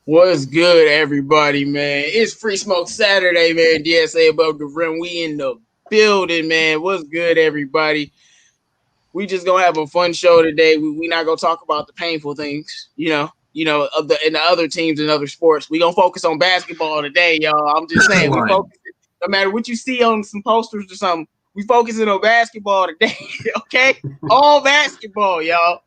What's good, everybody, man? It's Free Smoke Saturday, man. DSA above the rim. We in the building, man. What's good, everybody? We just gonna have a fun show today. We not gonna talk about the painful things, of the other teams and other sports. We gonna focus on basketball today, y'all. I'm just saying, we focus. No matter what you see on some posters or something, we focusing on basketball today. Okay, all basketball, y'all.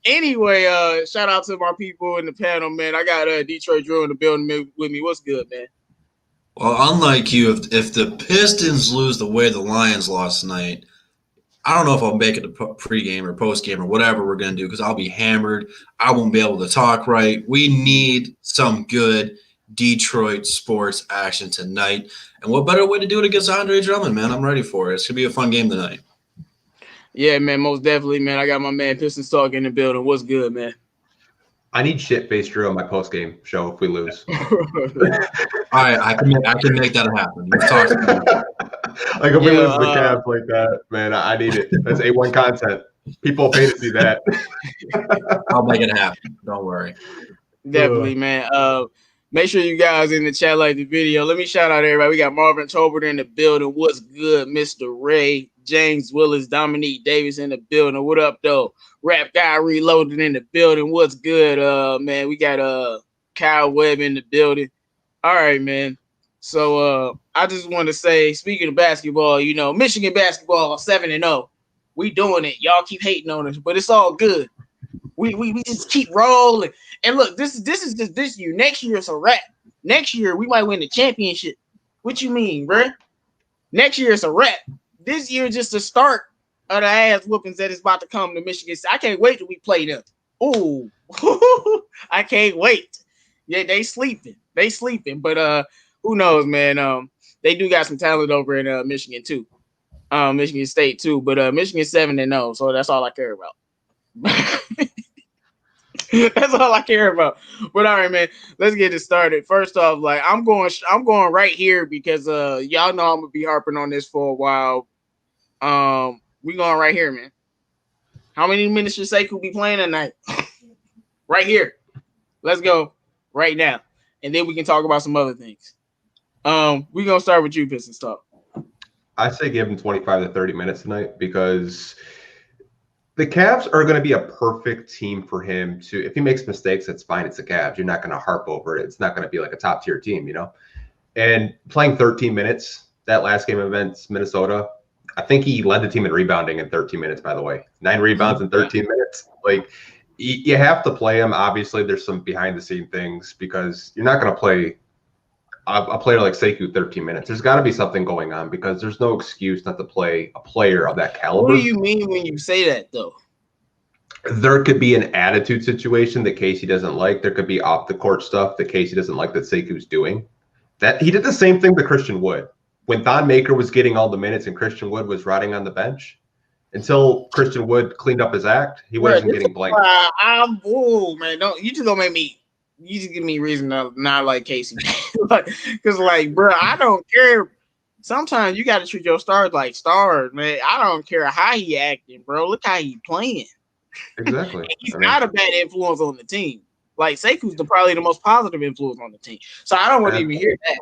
Anyway, shout out to my people in the panel, man. I got Detroit Drew in the building with me. What's good, man? Well, unlike you, if the Pistons lose the way the Lions lost tonight, I don't know if I'll make it a pregame or postgame or whatever we're going to do because I'll be hammered. I won't be able to talk right. We need some good Detroit sports action tonight. And what better way to do it against Andre Drummond, man? I'm ready for it. It's going to be a fun game tonight. Yeah, man, most definitely, man. I got my man Pistons Talk in the building. What's good, man? I need shit-faced Drew on my post-game show if we lose. All right, I can make that happen. You've talked about it. Like if we lose the Cavs like that, man, I need it. That's A1 content. People pay to see that. I'll make it happen. Don't worry. Definitely, man. Make sure you guys in the chat like the video. Let me shout out everybody. We got Marvin Tobert in the building. What's good, Mr. Ray? James Willis, Dominique Davis in the building. What up, though? Rap Guy Reloaded in the building. What's good, man? We got Kyle Webb in the building. All right, man. So I just want to say, speaking of basketball, Michigan basketball 7-0. We doing it. Y'all keep hating on us, but it's all good. We just keep rolling. And look, this is just this year. Next year it's a wrap. Next year we might win the championship. What you mean, bruh? Next year it's a wrap. This year just the start of the ass whoopings that is about to come to Michigan. I can't wait till we play them. Ooh, I can't wait. Yeah, they sleeping. But who knows, man? They do got some talent over in Michigan too. Michigan State too. But Michigan 7-0, so that's all I care about. That's all I care about. But all right, man, let's get it started. First off, I'm going right here because y'all know I'm gonna be harping on this for a while. We going right here, man. How many minutes should Sekou be playing tonight? Right here. Let's go right now, and then we can talk about some other things. We're gonna start with you, Pistons Talk. I say give him 25 to 30 minutes tonight because the Cavs are going to be a perfect team for him to. If he makes mistakes, that's fine. It's the Cavs. You're not going to harp over it. It's not going to be like a top tier team, And playing 13 minutes that last game against Minnesota, I think he led the team in rebounding in 13 minutes. By the way, 9 rebounds in 13 minutes. Like you have to play him. Obviously, there's some behind the scene things because you're not going to play a player like Sekou 13 minutes. There's got to be something going on because there's no excuse not to play a player of that caliber. What do you mean when you say that, though? There could be an attitude situation that Casey doesn't like. There could be off the court stuff that Casey doesn't like that Sekou's doing. That he did the same thing to Christian Wood. When Thon Maker was getting all the minutes and Christian Wood was rotting on the bench, until Christian Wood cleaned up his act, he wasn't getting blanked. Oh man, you just gonna make me. You just give me reason to not like Casey, because bro, I don't care. Sometimes you got to treat your stars like stars, man. I don't care how he acting, bro. Look how he playing. Exactly. He's not a bad influence on the team. Like Sekou's probably the most positive influence on the team. So I don't want to even hear that.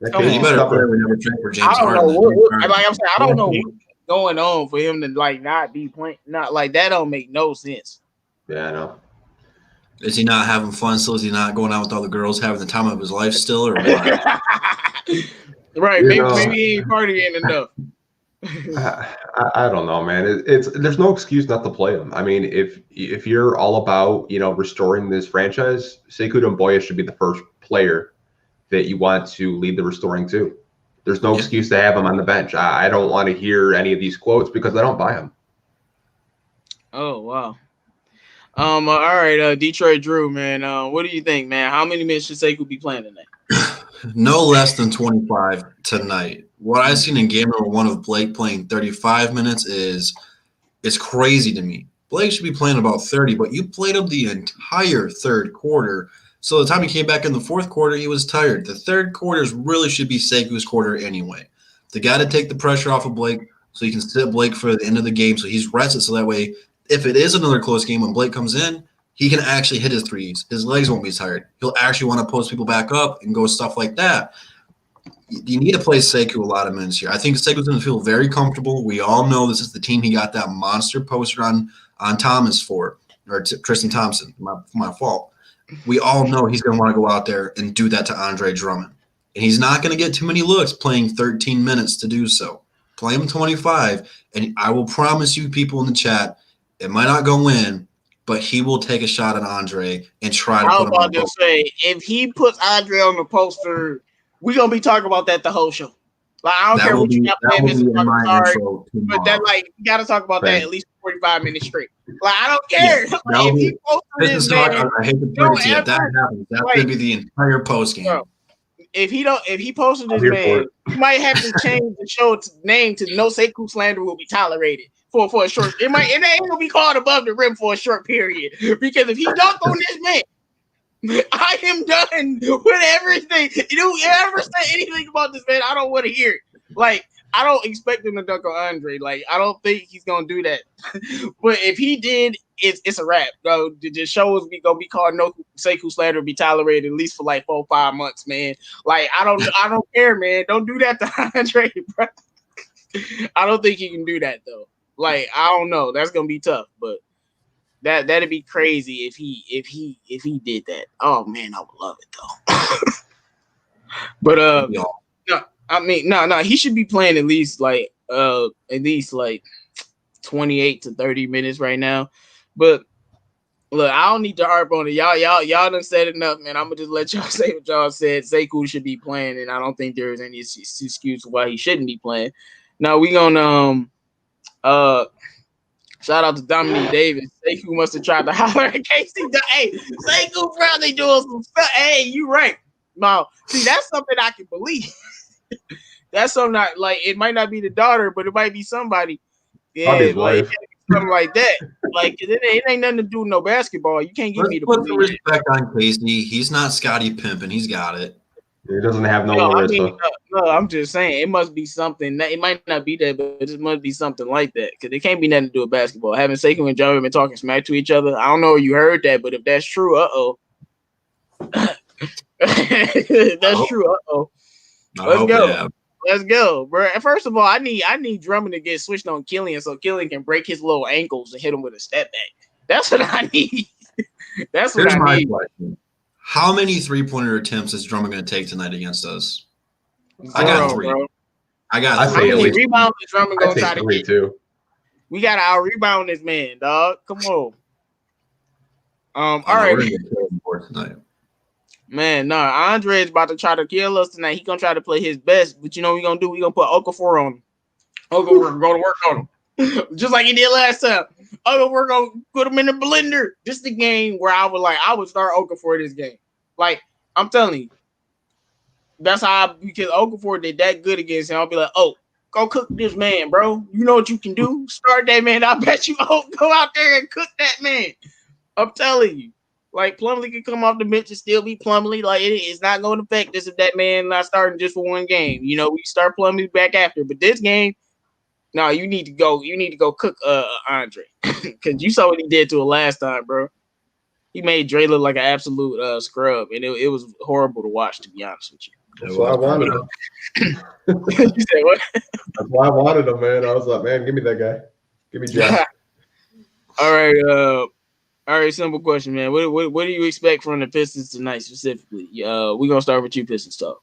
You better never drink for James Harden. I don't know what's going on for him to not be playing. Not like that don't make no sense. Yeah, I know. Is he not having fun still? Is he not going out with all the girls, having the time of his life still, or what? Right, maybe he ain't partying enough. I don't know, man. There's no excuse not to play him. I mean, if you're all about restoring this franchise, Sekou Doumbouya should be the first player that you want to lead the restoring to. There's no excuse to have him on the bench. I don't want to hear any of these quotes because I don't buy them. Oh wow. All right, Detroit Drew, man. What do you think, man? How many minutes should Sekou be playing tonight? No less than 25 tonight. What I've seen in game number 1 of Blake playing 35 minutes is crazy to me. Blake should be playing about 30, but you played him the entire third quarter. So the time he came back in the fourth quarter, he was tired. The third quarters really should be Sekou's quarter anyway. They got to take the pressure off of Blake so you can sit Blake for the end of the game so he's rested so that way if it is another close game when Blake comes in, he can actually hit his threes. His legs won't be tired. He'll actually want to post people back up and go stuff like that. You need to play Sekou a lot of minutes here. I think Sekou's going to feel very comfortable. We all know this is the team he got that monster poster on Thomas for, or Tristan Thompson. My fault. We all know he's going to want to go out there and do that to Andre Drummond. And he's not going to get too many looks playing 13 minutes to do so. Play him 25, and I will promise you people in the chat, it might not go in, but he will take a shot at Andre and try to put him on. I was about to say, if he puts Andre on the poster, we're going to be talking about that the whole show. Like, I don't care what you got playing this. Sorry, but that, like, you got to talk about that at least 45 minutes straight. Like, I don't care. Yeah, like, if he posted this, man, I hate to break it to you. If that happens, that's going to be the entire post game. Bro, if he posted this, man, you might have to change the show name to No Sekou Slander Will Be Tolerated for a short. It ain't gonna be called Above the Rim for a short period, because if he dunked on this man, I am done with everything. You ever say anything about this man, I don't want to hear it. Like, I don't expect him to dunk on Andre. Like, I don't think he's gonna do that. But if he did, it's a wrap. Though the show is gonna be called No Sekou Slander Will Be Tolerated at least for like 4 or 5 months, man. Like, I don't care, man. Don't do that to Andre, bro. I don't think he can do that though. Like, I don't know. That's gonna be tough, but that'd be crazy if he did that. Oh man, I would love it though. But no, I mean, no, he should be playing at least like 28 to 30 minutes right now. But look, I don't need to harp on it. Y'all done said enough, man. I'm gonna just let y'all say what y'all said. Sekou should be playing, and I don't think there is any excuse why he shouldn't be playing. Now we gonna shout out to Dominique Davis. Sekou must have tried to holler at Casey. Hey, Sekou probably doing some stuff. Hey, you right. No, see, that's something I can believe. That's something like it might not be the daughter, but it might be somebody. Yeah, like something like that. Like it ain't nothing to do with no basketball. You can't give me the put some respect on Casey. He's not Scottie Pimpin. He's got it. He doesn't have no. I'm just saying it must be something. It might not be that, but it must be something like that, because it can't be nothing to do with basketball. Having Sekou and John been talking smack to each other. I don't know if you heard that, but if that's true, that's true. Let's go. Let's go, bro. First of all, I need Drummond to get switched on Killian so Killian can break his little ankles and hit him with a step back. That's what I need. That's what I need. Question. How many 3-pointer attempts is Drummond going to take tonight against us? 0, I got 3. Bro. I got 3. How many rebounds is Drummond going to try to get? Too. We got to out-rebound this man, dog. Come on. All right. Tonight. Man, no, Andre is about to try to kill us tonight. He gonna try to play his best, but you know what we gonna do? We gonna put Okafor on him. Okafor go to work on him, just like he did last time. Okafor gonna put him in the blender. This is the game where I would start Okafor this game. Like, I'm telling you, that's how because Okafor did that good against him. I'll be like, oh, go cook this man, bro. You know what you can do? Start that man. I bet you go out there and cook that man. I'm telling you. Like, Plumlee can come off the bench and still be Plumlee. Like, it's not going to affect us if that man not starting just for one game. You know, we start Plumlee back after. But this game, no, you need to go. You need to go cook Andre, because you saw what he did to it last time, bro. He made Dre look like an absolute scrub, and it was horrible to watch, to be honest with you. That's why I wanted him. You said what? That's why I wanted him, man. I was like, man, give me that guy. Give me Jack. All right, simple question, man. What do you expect from the Pistons tonight specifically? We're gonna start with you, Pistons talk.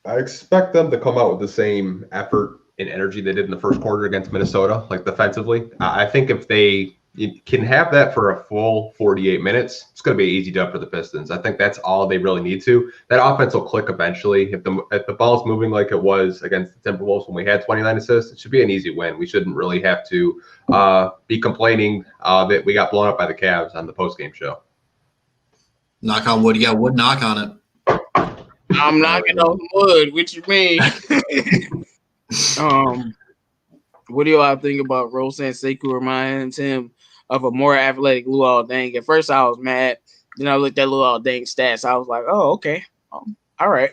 I expect them to come out with the same effort and energy they did in the first quarter against Minnesota, like defensively. I think if they can have that for a full 48 minutes, it's going to be an easy dub for the Pistons. I think that's all they really need to. That offense will click eventually. If the ball's moving like it was against the Timberwolves when we had 29 assists, it should be an easy win. We shouldn't really have to be complaining that we got blown up by the Cavs on the post-game show. Knock on wood. You got wood, knock on it. I'm knocking on wood. What you mean? What do y'all think about Rosen Sekou reminds him of a more athletic Luol Deng? At first, I was mad. Then I looked at Luol Deng's stats. I was like, oh, okay. All right.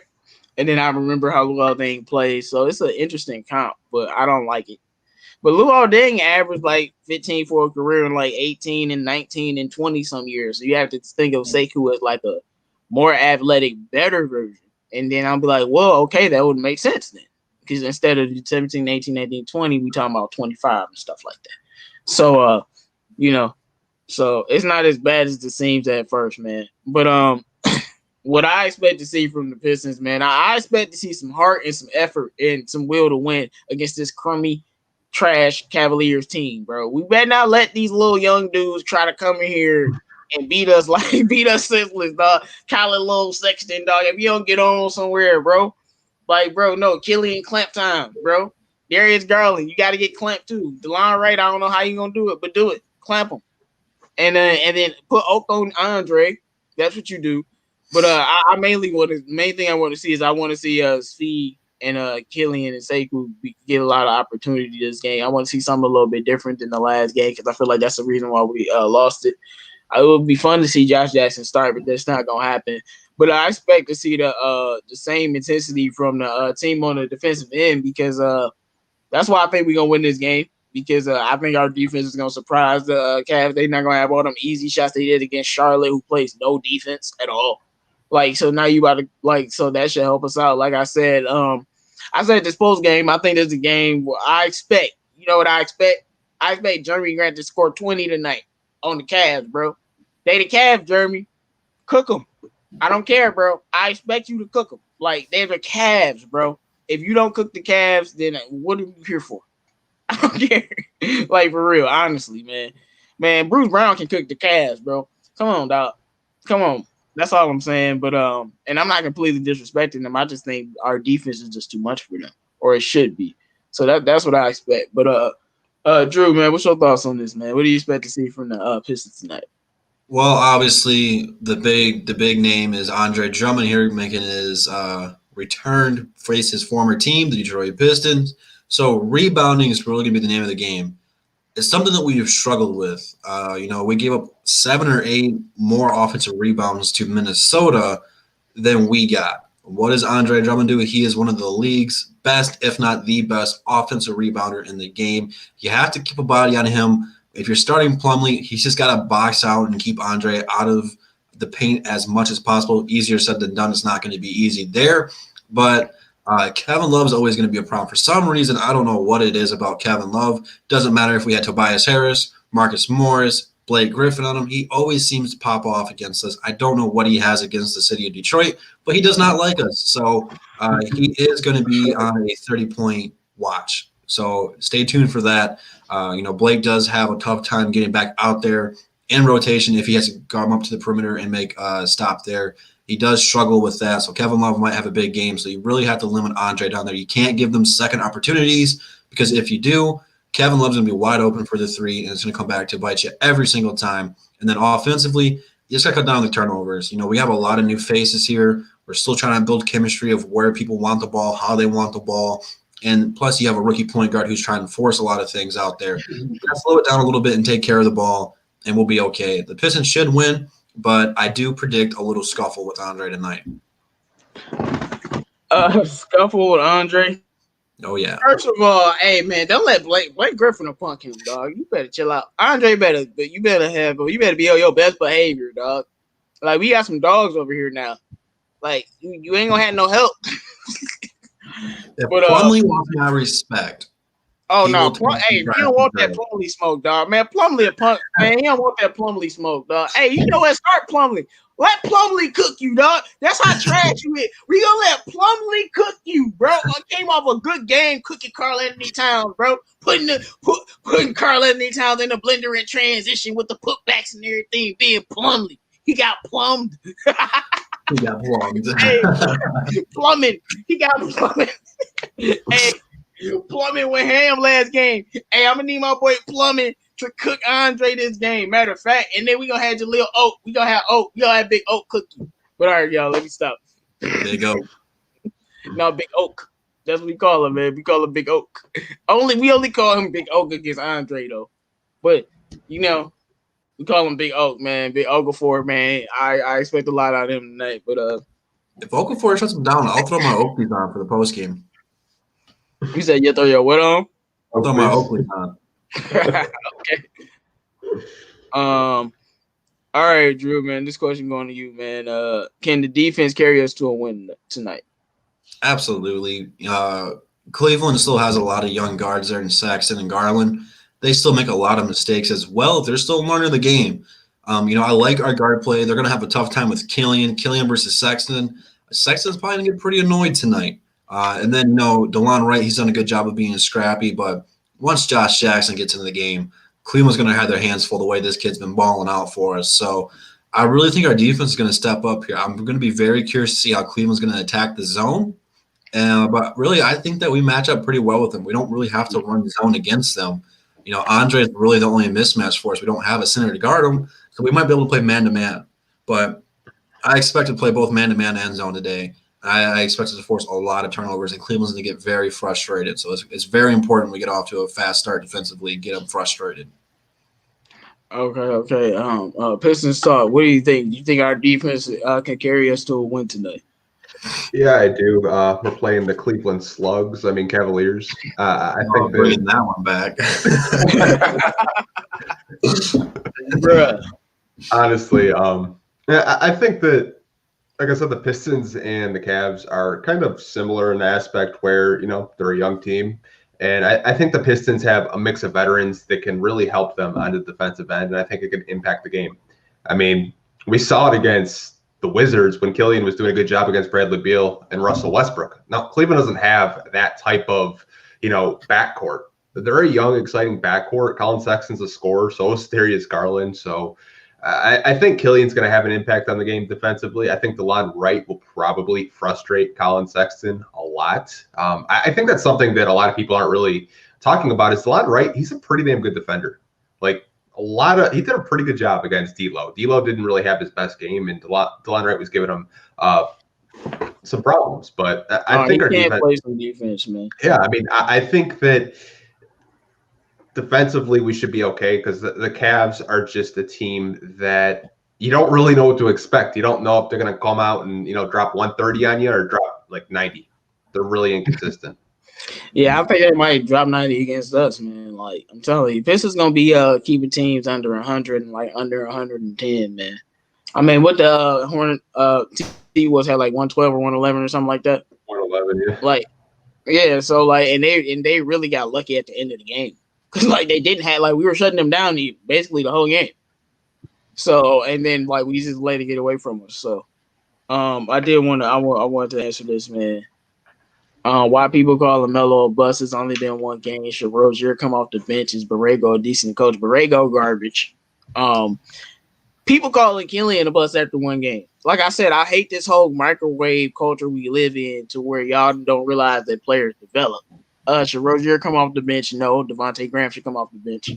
And then I remember how Luol Deng plays. So it's an interesting comp, but I don't like it. But Luol Deng averaged like 15 for a career in like 18 and 19 and 20 some years. So you have to think of Sekou as like a more athletic, better version. And then I'll be like, well, okay, that would make sense then. Because instead of 17, 18, 19, 20, we talking about 25 and stuff like that. So, so it's not as bad as it seems at first, man. But what I expect to see from the Pistons, man, I expect to see some heart and some effort and some will to win against this crummy, trash Cavaliers team, bro. We better not let these little young dudes try to come in here and beat us senseless, dog. Kyler Lowe, Sexton, dog. If you don't get on somewhere, bro, no, Killian Clamp time, bro. Darius Garland, you got to get clamped too. DeLon Wright, I don't know how you gonna do it, but do it. Clamp him, and then put Oak on Andre. That's what you do. But main thing I want to see is I want to see Speed and Killian and Sekou get a lot of opportunity this game. I want to see something a little bit different than the last game because I feel like that's the reason why we lost it. It would be fun to see Josh Jackson start, but that's not gonna happen. But I expect to see the same intensity from the team on the defensive end because that's why I think we're gonna win this game. Because I think our defense is gonna surprise the Cavs. They're not gonna have all them easy shots they did against Charlotte, who plays no defense at all. Like, so now you about to so that should help us out. Like I said this post game. I think there's a game where I expect. You know what I expect? I expect Jeremy Grant to score 20 tonight on the Cavs, bro. They the Cavs, Jeremy. Cook them. I don't care, bro. I expect you to cook them. Like, they're the Cavs, bro. If you don't cook the Cavs, then what are you here for? I don't care. Like, for real, honestly, man. Man, Bruce Brown can cook the Cavs, bro. Come on, dog. Come on. That's all I'm saying. But and I'm not completely disrespecting them. I just think our defense is just too much for them, or it should be. So that's what I expect. But Drew, man, what's your thoughts on this, man? What do you expect to see from the Pistons tonight? Well, obviously the big name is Andre Drummond here making his return, face his former team, the Detroit Pistons. So rebounding is really going to be the name of the game. It's something that we've struggled with. We gave up 7 or 8 more offensive rebounds to Minnesota than we got. What does Andre Drummond do? He is one of the league's best, if not the best, offensive rebounder in the game. You have to keep a body on him. If you're starting Plumlee, he's just got to box out and keep Andre out of the paint as much as possible. Easier said than done. It's not going to be easy there. But Kevin Love is always going to be a problem. For some reason, I don't know what it is about Kevin Love. Doesn't matter if we had Tobias Harris, Marcus Morris, Blake Griffin on him. He always seems to pop off against us. I don't know what he has against the city of Detroit, but he does not like us. So he is going to be on a 30-point watch. So stay tuned for that. Blake does have a tough time getting back out there in rotation if he has to come up to the perimeter and make a stop there. He does struggle with that. So Kevin Love might have a big game. So you really have to limit Andre down there. You can't give them second opportunities because if you do, Kevin Love's going to be wide open for the 3, and it's going to come back to bite you every single time. And then offensively, you just got to cut down the turnovers. We have a lot of new faces here. We're still trying to build chemistry of where people want the ball, how they want the ball. And plus, you have a rookie point guard who's trying to force a lot of things out there. Let's slow it down a little bit and take care of the ball, and we'll be okay. The Pistons should win, but I do predict a little scuffle with Andre tonight. Scuffle with Andre? Oh, yeah. First of all, hey, man, don't let Blake Griffin a punk him, dog. You better chill out. Andre you better be on your best behavior, dog. Like, we got some dogs over here now. Like, you ain't gonna have no help. If Plumlee wants my respect. Oh, no. Hey, you don't want that Plumlee smoke, dog. Man, Plumlee a punk. Man, you don't want that Plumlee smoke, dog. Hey, you know what? Start Plumlee. Let Plumlee cook you, dog. That's how trash you is. We gonna let Plumlee cook you, bro. I came off a good game cooking Karl Anthony Towns, bro. Putting Karl Anthony Towns in the blender in transition with the putbacks and everything. Being Plumlee. He got plumbed. He got plumbed. Hey, plumbing. He got plumbing. Hey, Plumbing went ham last game. Hey, I'm gonna need my boy Plumbing to cook Andre this game. Matter of fact, and then we gonna have Jaleel Oak. We gonna have Big Oak cookie. But all right, y'all, let me stop. There you go. No, Big Oak. That's what we call him, man. We call him Big Oak. We only call him Big Oak against Andre though. But we call him Big Oak, man. Big Okafor, man. I expect a lot out of him tonight. But if Okafor shuts him down, I'll throw my Oakies on for the post game. You said you throw your what on? I'm talking about Oakley time. Okay. All right, Drew, man. This question going to you, man. Can the defense carry us to a win tonight? Absolutely. Cleveland still has a lot of young guards there in Sexton and Garland. They still make a lot of mistakes as well. They're still learning the game. I like our guard play. They're going to have a tough time with Killian versus Sexton. Sexton's probably going to get pretty annoyed tonight. And then, DeLon Wright, he's done a good job of being scrappy. But once Josh Jackson gets into the game, Cleveland's going to have their hands full the way this kid's been balling out for us. So I really think our defense is going to step up here. I'm going to be very curious to see how Cleveland's going to attack the zone. But really, I think that we match up pretty well with them. We don't really have to run zone against them. Andre is really the only mismatch for us. We don't have a center to guard him, so we might be able to play man-to-man. But I expect to play both man-to-man and zone today. I expect us to force a lot of turnovers, and Cleveland's going to get very frustrated. So it's very important we get off to a fast start defensively and get them frustrated. Okay. Pistons talk. What do you think? Do you think our defense can carry us to a win tonight? Yeah, I do. We're playing the Cleveland Slugs. I mean, Cavaliers. I think bringing that one back. Bruh. Honestly, I think that, like I said, the Pistons and the Cavs are kind of similar in the aspect where, they're a young team. And I think the Pistons have a mix of veterans that can really help them on the defensive end, and I think it could impact the game. I mean, we saw it against the Wizards when Killian was doing a good job against Bradley Beal and Russell Westbrook. Now, Cleveland doesn't have that type of, backcourt. They're a young, exciting backcourt. Colin Sexton's a scorer, so is Darius Garland. So I think Killian's going to have an impact on the game defensively. I think DeLon Wright will probably frustrate Colin Sexton a lot. I think that's something that a lot of people aren't really talking about is DeLon Wright. He's a pretty damn good defender. He did a pretty good job against D'Lo. D'Lo didn't really have his best game, and DeLon Wright was giving him some problems. But I think our defense play some defense, man. Yeah, I mean, I think that defensively we should be okay because the Cavs are just a team that you don't really know what to expect. You don't know if they're going to come out and drop 130 on you or drop like 90. They're really inconsistent. Yeah, I think they might drop 90 against us, man. Like, I'm telling you, this is going to be keeping teams under 100 and under 110, man. I mean, what the Hornet T was had like 112 or 111 or something like that. 111, yeah. So and they really got lucky at the end of the game because they didn't have we were shutting them down basically the whole game. So and then we just let it get away from us. So I wanted to answer this, man. Why people call LaMelo a bust? It's only been one game. Should Rozier come off the bench? Is Borrego a decent coach? Borrego garbage. People calling Killian a bust after one game. Like I said, I hate this whole microwave culture we live in to where y'all don't realize that players develop. Should Rozier come off the bench? No. Devontae Graham should come off the bench.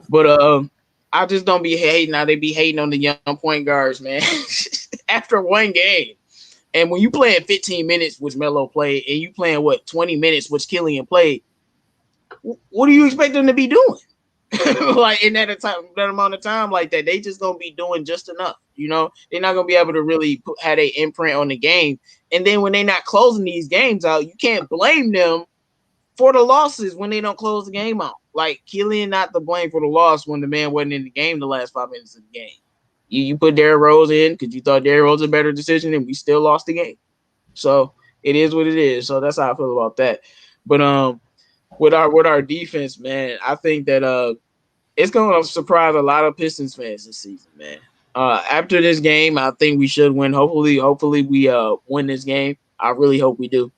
But I just don't be hating how they be hating on the young point guards, man. After one game. And when you playing 15 minutes, which Melo played, and you playing 20 minutes, which Killian played, what do you expect them to be doing? In that amount of time like that, they just gonna be doing just enough. They're not gonna be able to really have an imprint on the game. And then when they're not closing these games out, you can't blame them for the losses when they don't close the game out. Killian not to blame for the loss when the man wasn't in the game the last 5 minutes of the game. You put Derrick Rose in because you thought Derrick Rose was a better decision, and we still lost the game. So it is what it is. So that's how I feel about that. But with our defense, man, I think that it's going to surprise a lot of Pistons fans this season, man. After this game, I think we should win. Hopefully we win this game. I really hope we do.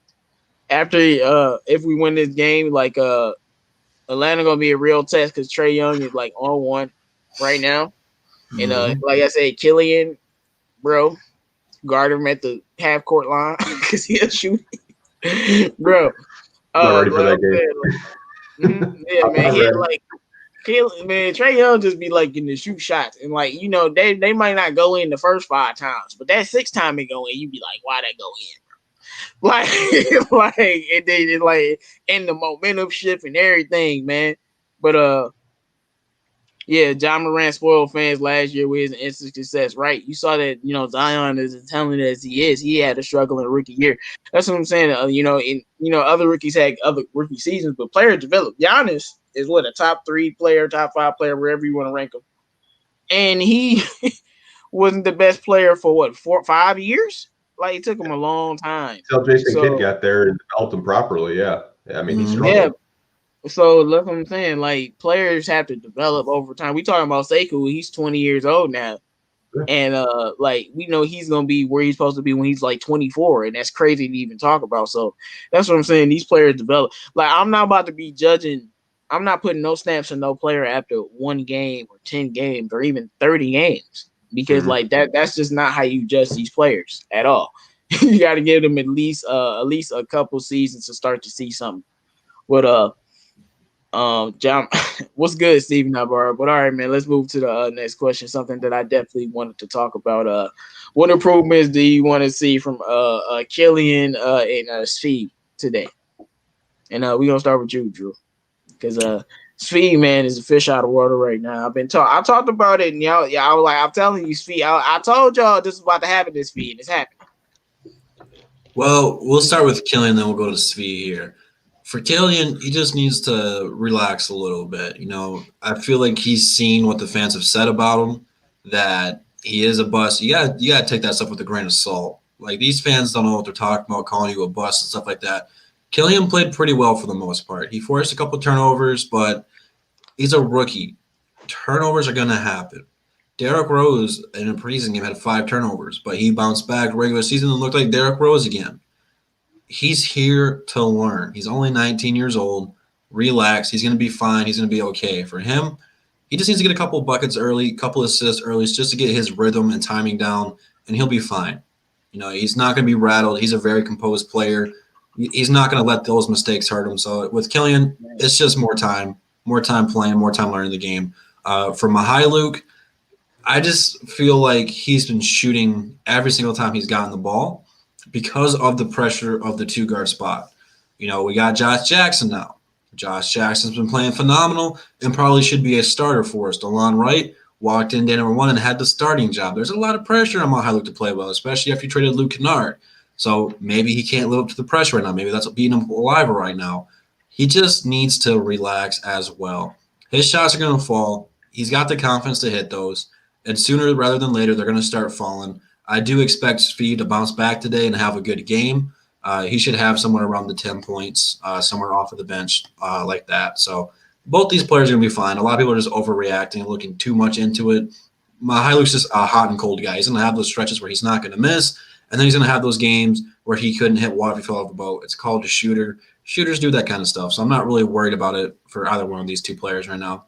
After if we win this game, Atlanta gonna be a real test because Trae Young is on one right now. And like I said, Killian, bro, guard him at the half court line because he'll shoot, bro. Not ready for that game. Yeah, man. Trae Young just be getting to shoot shots, and they might not go in the first 5 times, but that 6th time it go in, you be like, why that go in? And then and the momentum shift and everything, man. But yeah, John Morant spoiled fans last year with his instant success, right? You saw that, Zion is as talented as he is. He had a struggle in rookie year. That's what I'm saying. Other rookies had other rookie seasons, but players develop. Giannis is what, a top 3 player, top 5 player, wherever you want to rank him. And he wasn't the best player for what, 5 years? Like, it took him a long time. Until Jason Kidd got there and developed him properly, yeah. I mean, he struggled. Yeah. So that's what I'm saying. Like, players have to develop over time. We talking about Sekou. He's 20 years old now. Yeah. And we know he's gonna be where he's supposed to be when he's like 24, and that's crazy to even talk about. So that's what I'm saying. These players develop. Like, I'm not about to be judging. I'm not putting no snaps on no player after 1 game or 10 games or even 30 games because that's just not how you judge these players at all. You got to give them at least a couple seasons to start to see something. But John, what's good, Stephen Navarro? But all right, man, let's move to the next question. Something that I definitely wanted to talk about. What improvements do you want to see from Killian and Steve today? And we're gonna start with you, Drew, because Svi, man, is a fish out of water right now. I talked about it, and y'all, I was like, I'm telling you, Svi, I told y'all this is about to happen. This Svi, and it's happening. Well, we'll start with Killian, then we'll go to Svi here. For Killian, he just needs to relax a little bit. I feel like he's seen what the fans have said about him, that he is a bust. You gotta take that stuff with a grain of salt. Like, these fans don't know what they're talking about, calling you a bust and stuff like that. Killian played pretty well for the most part. He forced a couple turnovers, but he's a rookie. Turnovers are gonna happen. Derrick Rose in a preseason game had 5 turnovers, but he bounced back regular season and looked like Derrick Rose again. He's here to learn. He's only 19 years old. Relax. He's going to be fine. He's going to be okay. For him, he just needs to get a couple buckets early, a couple assists early, just to get his rhythm and timing down, and he'll be fine. He's not going to be rattled. He's a very composed player. He's not going to let those mistakes hurt him. So with Killian, it's just more time playing, more time learning the game. For Mihailuk, I just feel like he's been shooting every single time he's gotten the ball because of the pressure of the 2-guard spot. We got Josh Jackson now. Josh Jackson's been playing phenomenal and probably should be a starter for us. DeLon Wright walked in day number 1 and had the starting job. There's a lot of pressure on Mihailuk to play well, especially after you traded Luke Kennard. So maybe he can't live up to the pressure right now. Maybe that's what beating him alive right now. He just needs to relax as well. His shots are going to fall. He's got the confidence to hit those. And sooner rather than later, they're going to start falling. I do expect Svi to bounce back today and have a good game. He should have somewhere around the 10 points, somewhere off of the bench like that. So both these players are going to be fine. A lot of people are just overreacting, looking too much into it. Mihailuk's just a hot and cold guy. He's going to have those stretches where he's not going to miss, and then he's going to have those games where he couldn't hit water if he fell off the boat. It's called a shooter. Shooters do that kind of stuff, so I'm not really worried about it for either one of these 2 players right now.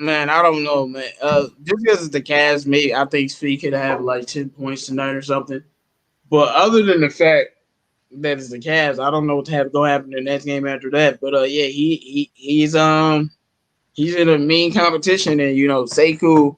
Man, I don't know, man. Just because it's the Cavs, maybe I think Svi could have like 10 points tonight or something. But other than the fact that it's the Cavs, I don't know what's going to happen in the next game after that. But yeah, he's in a mean competition, and Sekou,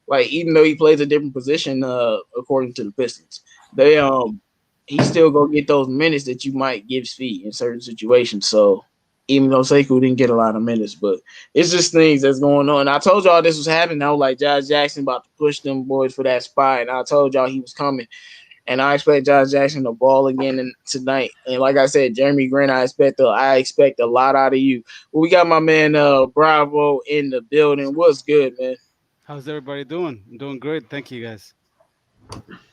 like, even though he plays a different position, according to the Pistons, he still go get those minutes that you might give Svi in certain situations. So even though Sekou didn't get a lot of minutes, but it's just things that's going on. I told y'all this was happening. I was like, Josh Jackson about to push them boys for that spot, and I told y'all he was coming. And I expect Josh Jackson to ball again tonight. And like I said, Jeremy Grant, I expect a lot out of you. Well, we got my man Bravo in the building. What's good, man? How's everybody doing? I'm doing great. Thank you, guys.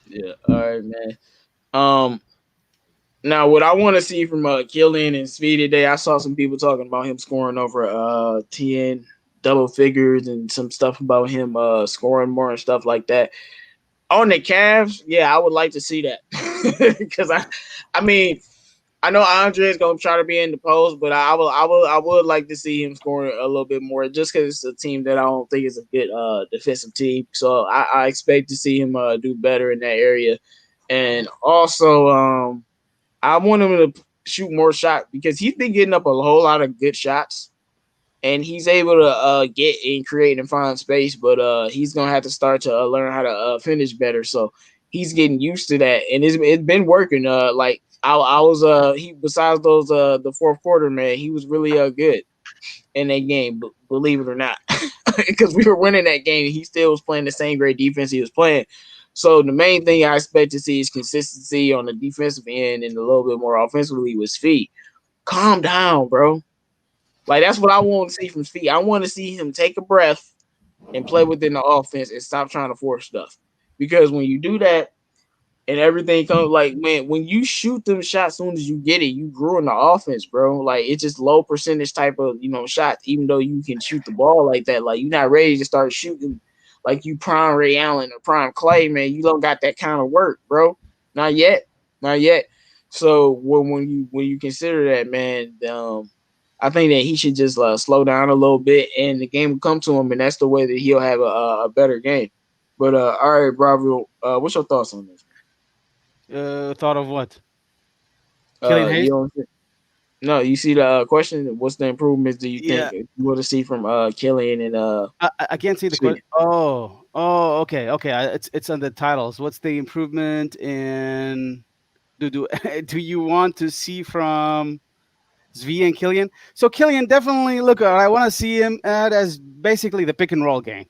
Yeah, all right, man. Now, what I want to see from Killian and Svi today, I saw some people talking about him scoring over 10 double figures and some stuff about him scoring more and stuff like that. On the Cavs, yeah, I would like to see that because I mean, I know Andre is gonna try to be in the post, but I would like to see him scoring a little bit more just because it's a team that I don't think is a good defensive team. So I expect to see him do better in that area, and also I want him to shoot more shots because he's been getting up a whole lot of good shots. And he's able to get and create and find space, but he's gonna have to start to learn how to finish better. So he's getting used to that, and it's been working. Like I was he besides those the fourth quarter, man, he was really good. in that game, believe it or not, because we were winning that game. He still was playing the same great defense he was playing. So the main thing I expect to see is consistency on the defensive end and a little bit more offensively with Svi. Calm down, bro. Like, that's what I want to see from Svi. I want to see him take a breath and play within the offense and stop trying to force stuff. Because when you do that and everything comes, like, man, when you shoot them shots as soon as you get it, you grew in the offense, bro. Like, it's just low percentage type of, shots, even though you can shoot the ball like that. Like, you're not ready to start shooting like you prime Ray Allen or prime Clay, man. You don't got that kind of work, bro. Not yet. Not yet. So when you consider that, man, I think that he should just slow down a little bit, and the game will come to him, and that's the way that he'll have a better game. But all right, Bravo, what's your thoughts on this? Thought of what? Killian Hayes? No, you see the question. What's the improvements do you think you want to see from Killian and I can't see the question. Oh, okay. It's on the titles. What's the improvement in? Do you want to see from Svi and Killian? So Killian, definitely look. I want to see him as basically the pick and roll game.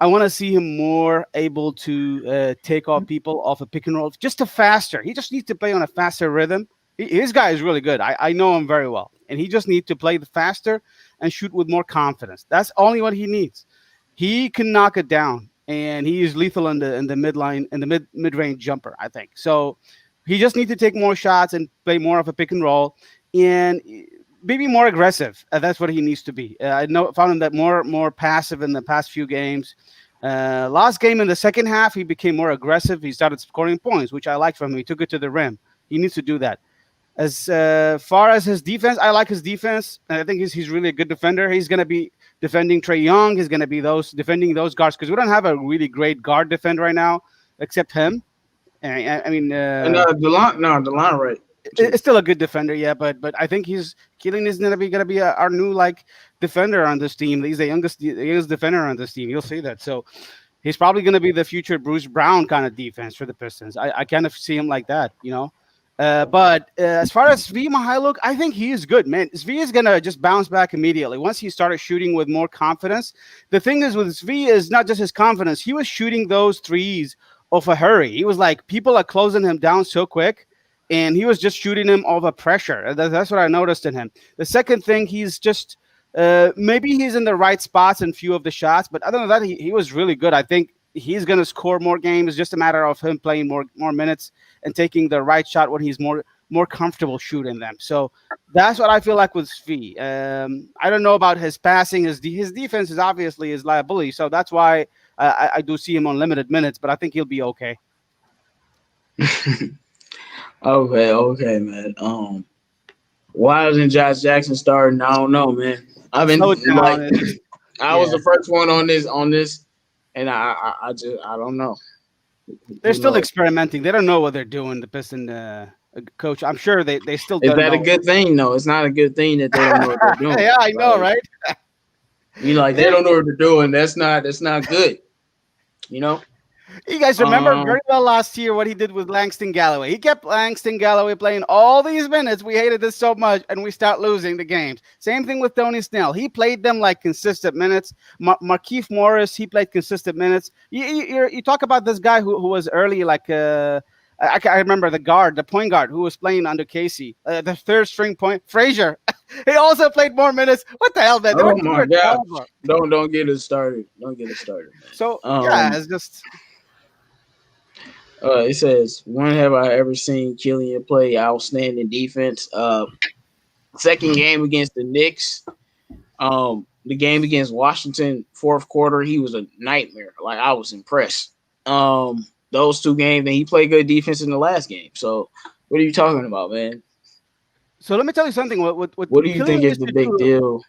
I want to see him more able to take off people off a pick and roll, just a faster. He just needs to play on a faster rhythm. His guy is really good. I know him very well, and he just needs to play the faster and shoot with more confidence. That's only what he needs. He can knock it down, and he is lethal in the midline, in the mid range jumper, I think. So he just needs to take more shots and play more of a pick and roll, and maybe more aggressive. That's what he needs to be. Found him that more passive in the past few games. Last game in the second half, he became more aggressive. He started scoring points, which I liked from him. He took it to the rim. He needs to do that. As far as his defense, I like his defense. I think he's really a good defender. He's going to be defending Trae Young. He's going to be defending those guards, because we don't have a really great guard defender right now, except him. I mean, DeLon, right? It's still a good defender, yeah. But I think Killian is going to be our new defender on this team. He's the youngest defender on this team. You'll see that. So he's probably going to be the future Bruce Brown kind of defense for the Pistons. I kind of see him like that, But as far as Svi Mykhailiuk, I think he is good, man. Svi is going to just bounce back immediately once he started shooting with more confidence. The thing is with Svi is not just his confidence. He was shooting those threes off a hurry. He was people are closing him down so quick, and he was just shooting them off a pressure. That's what I noticed in him. The second thing, he's just maybe he's in the right spots in few of the shots, but other than that, he was really good. I think he's going to score more games. It's just a matter of him playing more minutes and taking the right shot when he's more comfortable shooting them. So that's what I feel like with Svi. I don't know about his passing. His defense is obviously his liability. So that's why I do see him on limited minutes, but I think he'll be okay. Okay, man. Why isn't Josh Jackson starting? I don't know, man. I've been I was the first one on this. And I don't know. They're still experimenting. They don't know what they're doing. The Piston coach, I'm sure they still. Is that a good thing? No, it's not a good thing that they don't know what they're doing. Yeah, I know, right? They don't know what they're doing. That's not good. You guys remember very well last year what he did with Langston Galloway. He kept Langston Galloway playing all these minutes. We hated this so much, and we start losing the games. Same thing with Tony Snell. He played them consistent minutes. Markieff Morris, he played consistent minutes. You talk about this guy who was early, I remember the point guard who was playing under Casey, the third string point, Frazier. He also played more minutes. What the hell, man? Oh my God! Don't get it started. Don't get it started, man. So it's just. It says, when have I ever seen Killian play outstanding defense? Second game against the Knicks. The game against Washington, fourth quarter, he was a nightmare. I was impressed. Those two games, and he played good defense in the last game. So what are you talking about, man? So let me tell you something. What do you think is the big deal?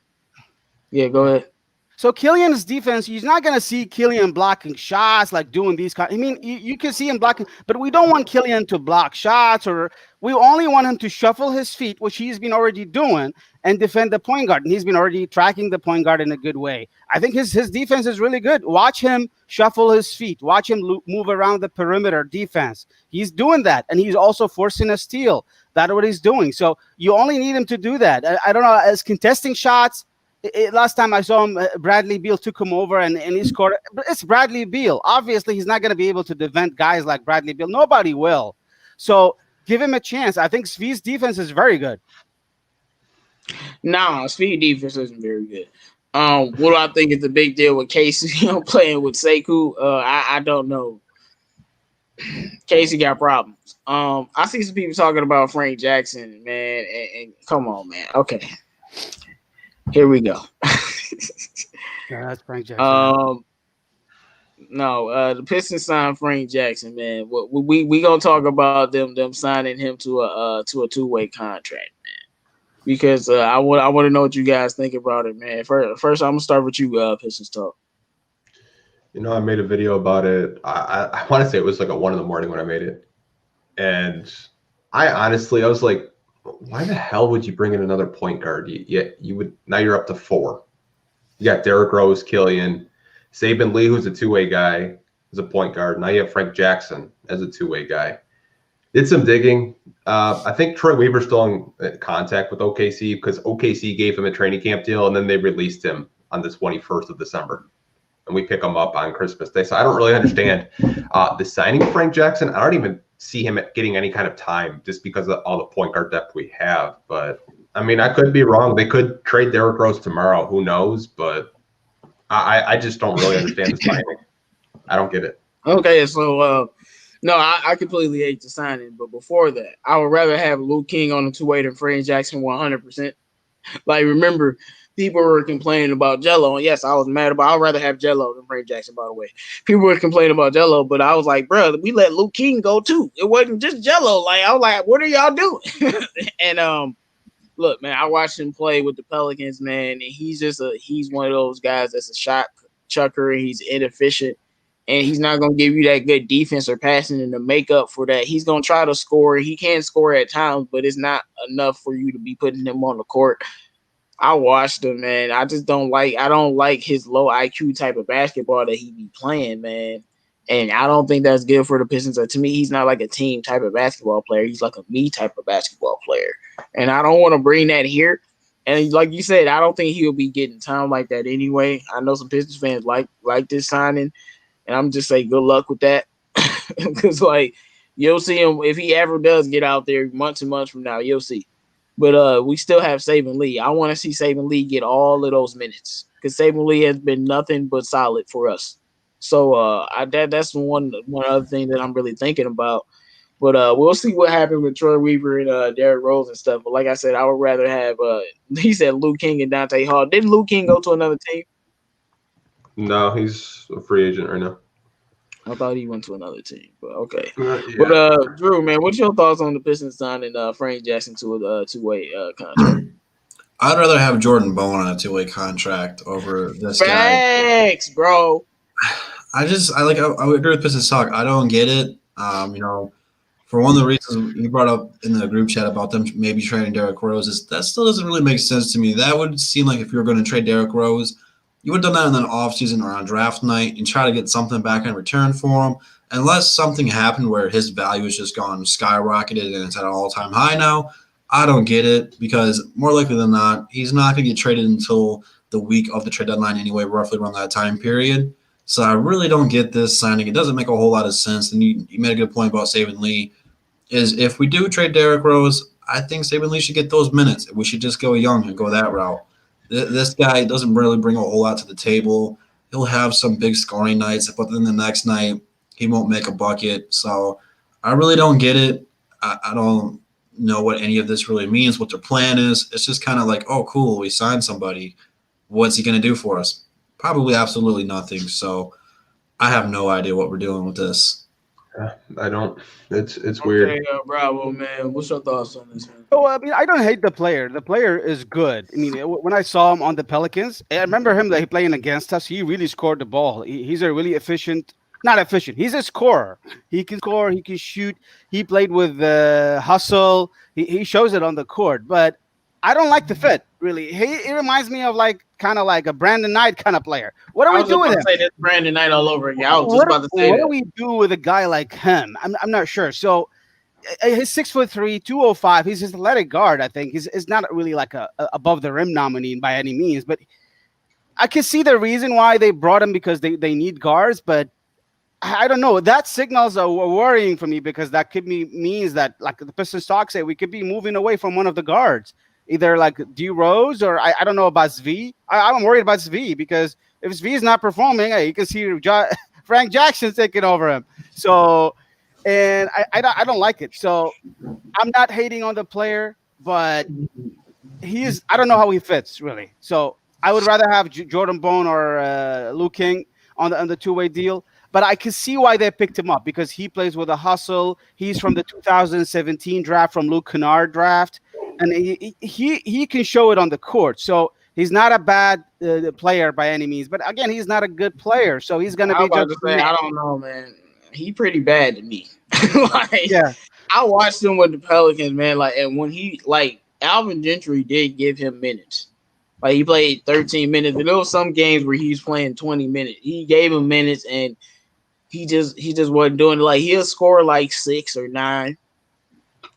Yeah, go ahead. So Killian's defense, he's not going to see Killian blocking shots, doing these kind. I mean, you can see him blocking, but we don't want Killian to block shots, or we only want him to shuffle his feet, which he's been already doing, and defend the point guard. And he's been already tracking the point guard in a good way. I think his defense is really good. Watch him shuffle his feet. Watch him move around the perimeter defense. He's doing that, and he's also forcing a steal. That's what he's doing. So you only need him to do that. I don't know, as contesting shots, Last time I saw him, Bradley Beal took him over and he scored. But it's Bradley Beal. Obviously, he's not going to be able to defend guys like Bradley Beal. Nobody will. So give him a chance. I think Svi's defense is very good. Nah, speed defense isn't very good. What do I think is the big deal with Casey playing with Sekou? I don't know. Casey got problems. I see some people talking about Frank Jackson, man, and come on, man. Okay, here we go. Yeah, that's Frank Jackson. No, the Pistons signed Frank Jackson, man. We gonna talk about them signing him to a 2-way contract, man. Because I want to know what you guys think about it, man. First, I'm gonna start with you, Pistons talk. You know, I made a video about it. I want to say it was like at 1 a.m. when I made it, and I was like, why the hell would you bring in another point guard? You would. Now you're up to 4. You got Derrick Rose, Killian, Saben Lee, who's a 2-way guy, is a point guard. Now you have Frank Jackson as a 2-way guy. Did some digging. I think Troy Weaver's still in contact with OKC because OKC gave him a training camp deal, and then they released him on the 21st of December. And we pick him up on Christmas Day. So I don't really understand the signing of Frank Jackson. I don't even see him getting any kind of time just because of all the point guard depth we have. But, I mean, I could be wrong. They could trade Derrick Rose tomorrow. Who knows? But I just don't really understand the signing. I don't get it. Okay, so no, I completely hate the signing. But before that, I would rather have Luke King on the 2-way than Frank Jackson 100%. Like, remember, people were complaining about Jello. And yes, I was mad about. I'd rather have Jello than Frank Jackson, by the way. People were complaining about Jello, but I was like, bro, we let Luke King go too. It wasn't just Jello. Like, I was like, what are y'all doing? And look, man, I watched him play with the Pelicans, man, and he's one of those guys that's a shot chucker, and he's inefficient, and he's not gonna give you that good defense or passing and to make up for that. He's gonna try to score. He can score at times, but it's not enough for you to be putting him on the court. I watched him, man. I don't like his low IQ type of basketball that he be playing, man. And I don't think that's good for the Pistons. To me, he's not like a team type of basketball player. He's like a me type of basketball player. And I don't want to bring that here. And like you said, I don't think he'll be getting time like that anyway. I know some Pistons fans like this signing. And I'm just saying good luck with that. Because, like, you'll see him if he ever does get out there months and months from now. You'll see. But we still have Saben Lee. I want to see Saben Lee get all of those minutes because Saben Lee has been nothing but solid for us. So that's one other thing that I'm really thinking about. But we'll see what happens with Troy Weaver and Derrick Rose and stuff. But like I said, I would rather have he said Luke King and Dante Hall. Didn't Luke King go to another team? No, he's a free agent right now. I thought he went to another team, but okay. Yeah. But Drew, man, what's your thoughts on the Pistons signing Frank Jackson to a 2-way contract? I'd rather have Jordan Bowen on a 2-way contract over this guy. Facts, bro. I would agree with Pistons talk. I don't get it. You know, for one of the reasons you brought up in the group chat about them maybe trading Derrick Rose, that still doesn't really make sense to me. That would seem like if you were going to trade Derrick Rose, you would have done that in an offseason or on draft night and try to get something back in return for him. Unless something happened where his value has just gone skyrocketed and it's at an all-time high now, I don't get it because more likely than not, he's not going to get traded until the week of the trade deadline anyway, roughly around that time period. So I really don't get this signing. It doesn't make a whole lot of sense. And you made a good point about Saben Lee. Is if we do trade Derrick Rose, I think Saben Lee should get those minutes. We should just go young and go that route. This guy doesn't really bring a whole lot to the table. He'll have some big scoring nights, but then the next night he won't make a bucket. So I really don't get it. I don't know what any of this really means, what their plan is. It's just kind of like, oh, cool, we signed somebody. What's he going to do for us? Probably absolutely nothing. So I have no idea what we're doing with this. I don't. It's weird. Okay, bravo, man. What's your thoughts on this, man? Oh, I mean, I don't hate the player. The player is good. I mean, when I saw him on the Pelicans, I remember him like playing against us. He really scored the ball. He's a really not efficient. He's a scorer. He can score. He can shoot. He played with hustle. He shows it on the court. But I don't like the fit, really. He reminds me of kind of like a Brandon Knight kind of player. What do we do with him? Say that's Brandon Knight all over again. I was just about to say what do we do with a guy like him? I'm not sure. So he's 6'3", 205. He's just athletic guard. I think he's not really like a above the rim nominee by any means, but I can see the reason why they brought him because they need guards, but I don't know. That signals are worrying for me because that could means that, like the Pistons talk say, we could be moving away from one of the guards, either like D Rose or I don't know about Svi. I'm worried about Svi because if Svi is not performing, hey, you can see Frank Jackson's taking over him. So, and I don't like it. So I'm not hating on the player, but I don't know how he fits really. So I would rather have Jordan Bone or Luke King on the two-way deal. But I can see why they picked him up because he plays with a hustle. He's from the 2017 draft, from Luke Kennard draft, and he can show it on the court. So he's not a bad player by any means. But again, he's not a good player, so he's going to be. I don't know, man. He pretty bad to me. Yeah, I watched him with the Pelicans, man. And when Alvin Gentry did give him minutes. He played 13 minutes, but there was some games where he's playing 20 minutes. He gave him minutes, and he just wasn't doing it. He'll score 6 or 9,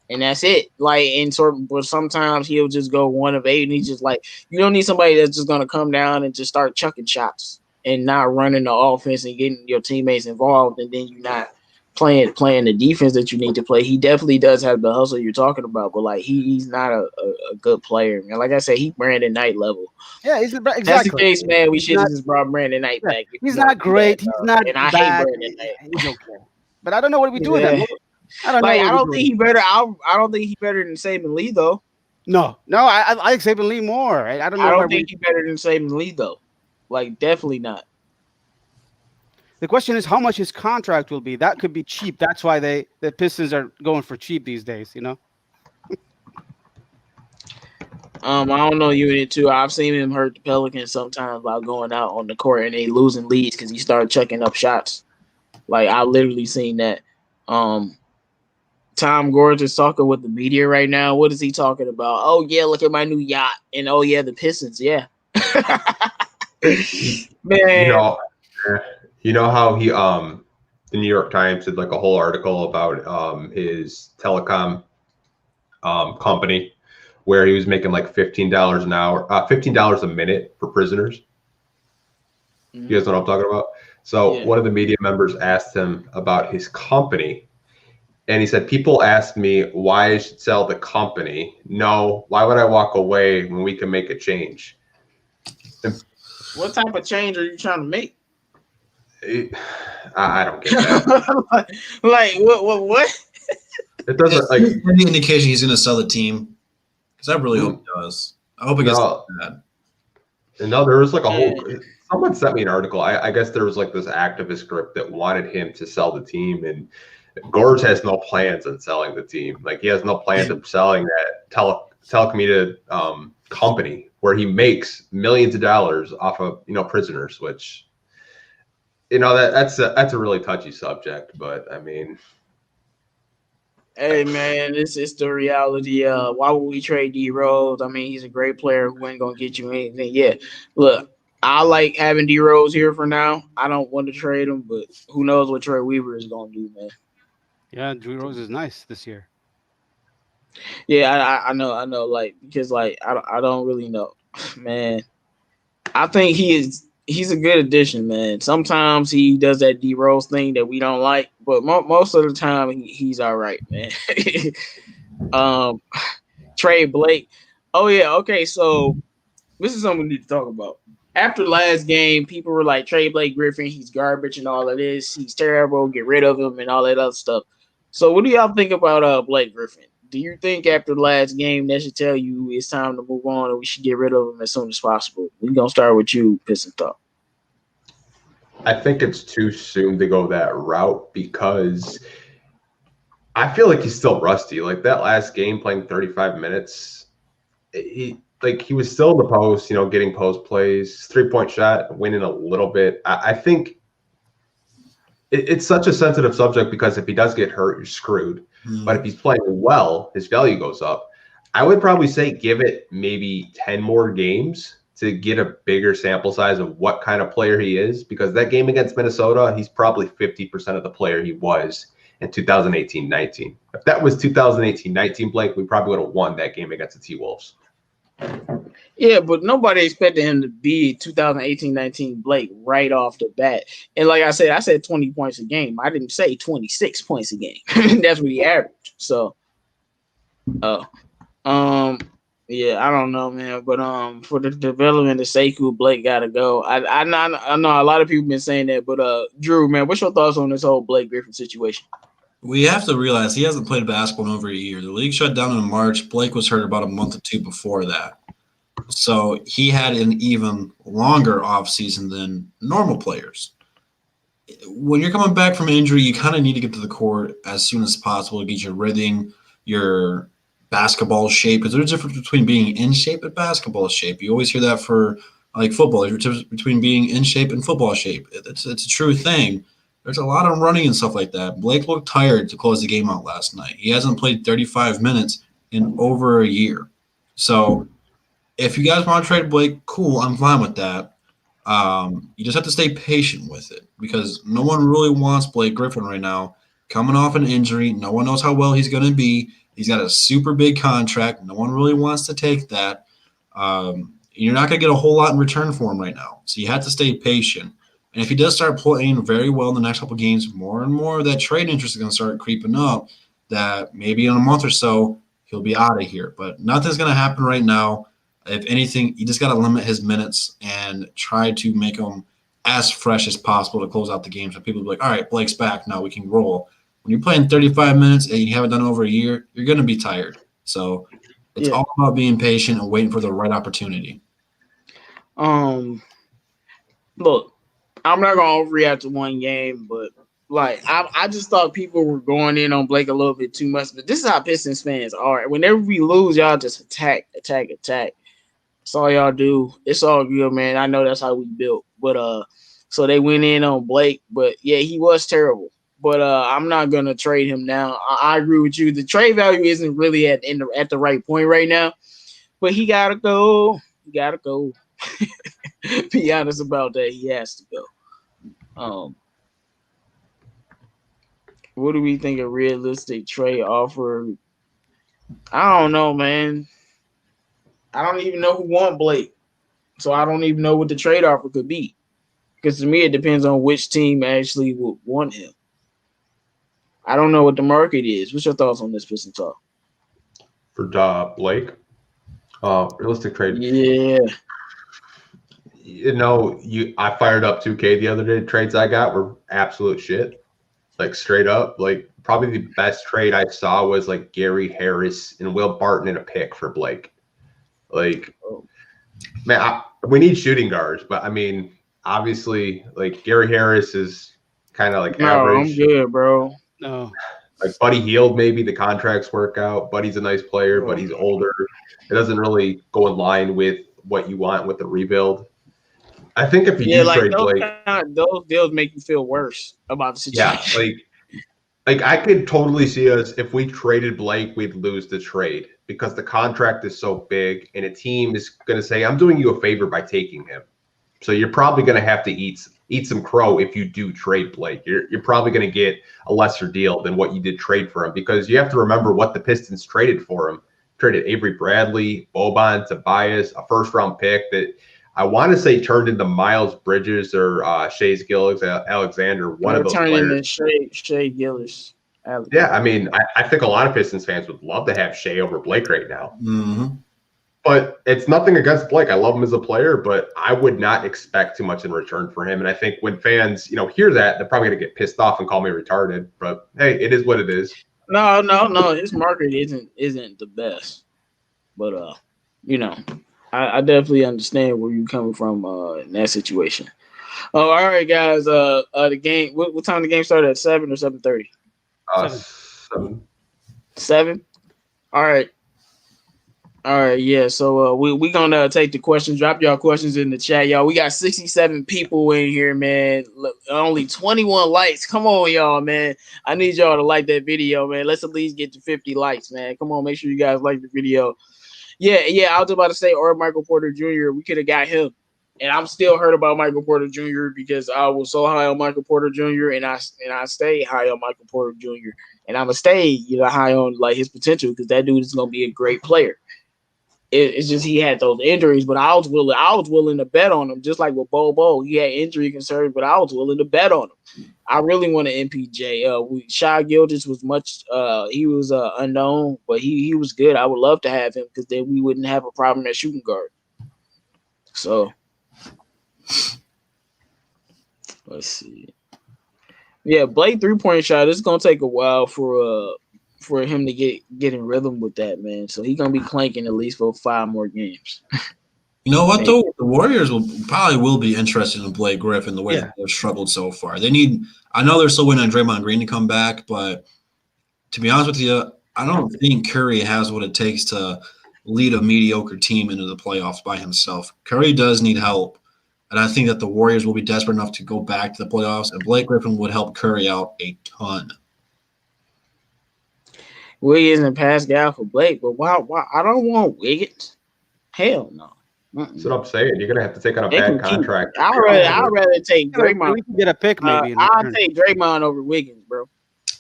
and that's it. But sometimes he'll just go 1 of 8, and he's just you don't need somebody that's just gonna come down and just start chucking shots and not running the offense and getting your teammates involved, and then you're not playing the defense that you need to play. He definitely does have the hustle you're talking about, but he's not a good player, man. Like I said, he's Brandon Knight level. Yeah, exactly. That's the case, man. We should have just brought Brandon Knight back. He's not great. He's not. And I bad. hate Brandon Knight. He's okay, but I don't know what we do with him. I don't know. I don't think he better. I don't think he's better than Saban Lee though. No, I like Saban Lee more. I don't know. I don't think he's better than Saban Lee though. Definitely not. The question is how much his contract will be. That could be cheap. That's why the Pistons are going for cheap these days, I don't know you in it too. I've seen him hurt the Pelicans sometimes by going out on the court and they losing leads because he started chucking up shots. I literally seen that. Tom Gordon is talking with the media right now. What is he talking about? Oh yeah, look at my new yacht. And oh yeah, the Pistons, yeah. Man. You know how he the New York Times did a whole article about his telecom company where he was making $15 an hour, $15 a minute for prisoners. Mm-hmm. You guys know what I'm talking about? So one of the media members asked him about his company, and he said, "People ask me why I should sell the company. No, why would I walk away when we can make a change?" What type of change are you trying to make? I don't get that. What? It doesn't any indication he's going to sell the team, because I really hope he does. I hope it gets bad. No, there was a whole. Someone sent me an article. I guess there was this activist group that wanted him to sell the team, and Gorge has no plans on selling the team. He has no plans of selling that telecommunicated company where he makes millions of dollars off of prisoners, which. That's a really touchy subject, but I mean, hey man, this is the reality. Why would we trade D Rose? I mean, he's a great player who ain't gonna get you anything. Yeah, look, I like having D Rose here for now. I don't want to trade him, but who knows what Trey Weaver is gonna do, man. Yeah, D Rose is nice this year. Yeah, I know, because I don't really know, man. I think he's a good addition, man. Sometimes he does that D Rose thing that we don't like, but most of the time he's all right, man. Trey Blake. Oh yeah, okay. So this is something we need to talk about. After last game, people were like, Trey Blake Griffin, he's garbage and all of this. He's terrible. Get rid of him and all that other stuff. So what do y'all think about Blake Griffin? Do you think after the last game that should tell you it's time to move on and we should get rid of him as soon as possible? We're going to start with you, Piston Talk. I think it's too soon to go that route because I feel like he's still rusty. That last game playing 35 minutes, he was still in the post, getting post plays, 3-point shot, winning a little bit. I think it's such a sensitive subject because if he does get hurt, you're screwed. But if he's playing well, his value goes up. I would probably say give it maybe 10 more games to get a bigger sample size of what kind of player he is, because that game against Minnesota, he's probably 50% of the player he was in 2018-19. If that was 2018-19 Blake, we probably would have won that game against the T-Wolves. Yeah, but nobody expected him to be 2018-19 Blake right off the bat. And like I said 20 points a game. I didn't say 26 points a game. That's what he averaged. So, yeah, I don't know, man. But for the development of Sekou, Blake gotta go. I know a lot of people been saying that, but Drew, man, what's your thoughts on this whole Blake Griffin situation? We have to realize he hasn't played basketball in over a year. The league shut down in March. Blake was hurt about a month or two before that. So he had an even longer offseason than normal players. When you're coming back from injury, you kind of need to get to the court as soon as possible to get your rhythm, your basketball shape. Because there's a difference between being in shape and basketball shape. You always hear that for like football. There's a difference between being in shape and football shape. It's a true thing. There's a lot of running and stuff like that. Blake looked tired to close the game out last night. He hasn't played 35 minutes in over a year. So if you guys want to trade Blake, cool, I'm fine with that. You just have to stay patient with it because no one really wants Blake Griffin right now. Coming off an injury, no one knows how well he's going to be. He's got a super big contract. No one really wants to take that. You're not going to get a whole lot in return for him right now. So you have to stay patient. And if he does start playing very well in the next couple of games, more and more of that trade interest is going to start creeping up that maybe in a month or so he'll be out of here. But nothing's going to happen right now. If anything, you just got to limit his minutes and try to make him as fresh as possible to close out the game. So people will be like, all right, Blake's back. Now we can roll. When you're playing 35 minutes and you haven't done it over a year, you're going to be tired. So it's all about being patient and waiting for the right opportunity. Look, I'm not going to overreact to one game, but like I just thought people were going in on Blake a little bit too much. But this is how Pistons fans are. Whenever we lose, y'all just attack. That's all y'all do. It's all good, man. I know that's how we built. But so they went in on Blake. But yeah, he was terrible. But I'm not gonna trade him now. I agree with you. The trade value isn't really at the right point right now. But he gotta go. Be honest about that. He has to go. What do we think a realistic trade offer? I don't know, man. I don't even know who want Blake. So I don't even know what the trade offer could be. Because to me, it depends on which team actually would want him. I don't know what the market is. What's your thoughts on this, Piston Talk? For Blake? Realistic trade. Yeah. You know, I fired up 2K the other day. Trades I got were absolute shit. Like straight up. Like probably the best trade I saw was like Gary Harris and Will Barton in a pick for Blake. Like, man, we need shooting guards, but I mean, obviously, like Gary Harris is kind of like average. I'm good, bro. No. Like Buddy Hield, maybe the contracts work out. Buddy's a nice player, but he's older. It doesn't really go in line with what you want with the rebuild. I think if you do trade Blake, those deals make you feel worse about the situation. Yeah, like I could totally see us if we traded Blake, we'd lose the trade because the contract is so big, and a team is going to say, "I'm doing you a favor by taking him." So you're probably going to have to eat some crow if you do trade Blake. You're probably going to get a lesser deal than what you did trade for him because you have to remember what the Pistons traded for him. Traded Avery Bradley, Boban, Tobias, a first-round pick that I want to say turned into Miles Bridges or Shea Gilgeous-Alexander, one of those players. Turned into Shea Gilgeous. Yeah, I mean, I think a lot of Pistons fans would love to have Shea over Blake right now. Mm-hmm. But it's nothing against Blake. I love him as a player, but I would not expect too much in return for him. And I think when fans, hear that, they're probably going to get pissed off and call me retarded. But hey, it is what it is. No. His market isn't the best. But I definitely understand where you're coming from in that situation. Oh, all right, guys. The game. What time the game started? At 7 or 7:30? 7. 7. All right. Yeah. So we gonna take the questions. Drop y'all questions in the chat, y'all. We got 67 people in here, man. Look, only 21 likes. Come on, y'all, man. I need y'all to like that video, man. Let's at least get to 50 likes, man. Come on, make sure you guys like the video. Yeah. I was about to say, or Michael Porter Jr. We could have got him, And I'm still hurt about Michael Porter Jr. because I was so high on Michael Porter Jr. and I stay high on Michael Porter Jr. and I'm gonna stay high on like his potential because that dude is gonna be a great player. It's just he had those injuries, but I was willing to bet on him, just like with Bobo. He had injury concerns, but I was willing to bet on him. I really want an MPJ. Shai Gilgeous was he was unknown, but he was good. I would love to have him because then we wouldn't have a problem at shooting guard. So let's see. Yeah, Blake 3-point shot. It's gonna take a while for him to get in rhythm with that, man. So he's gonna be clanking at least for 5 more games. You know what though? The Warriors will be interested in Blake Griffin the way that they've struggled so far. They need. I know they're still waiting on Draymond Green to come back, but to be honest with you, I don't think Curry has what it takes to lead a mediocre team into the playoffs by himself. Curry does need help, and I think that the Warriors will be desperate enough to go back to the playoffs, and Blake Griffin would help Curry out a ton. Wiggins and Pascal for Blake, but why? I don't want Wiggins. Hell no. That's what I'm saying. You're gonna have to take on a bad contract. I'd rather take Draymond. We can get a pick maybe. I'll take Draymond over Wiggins, bro.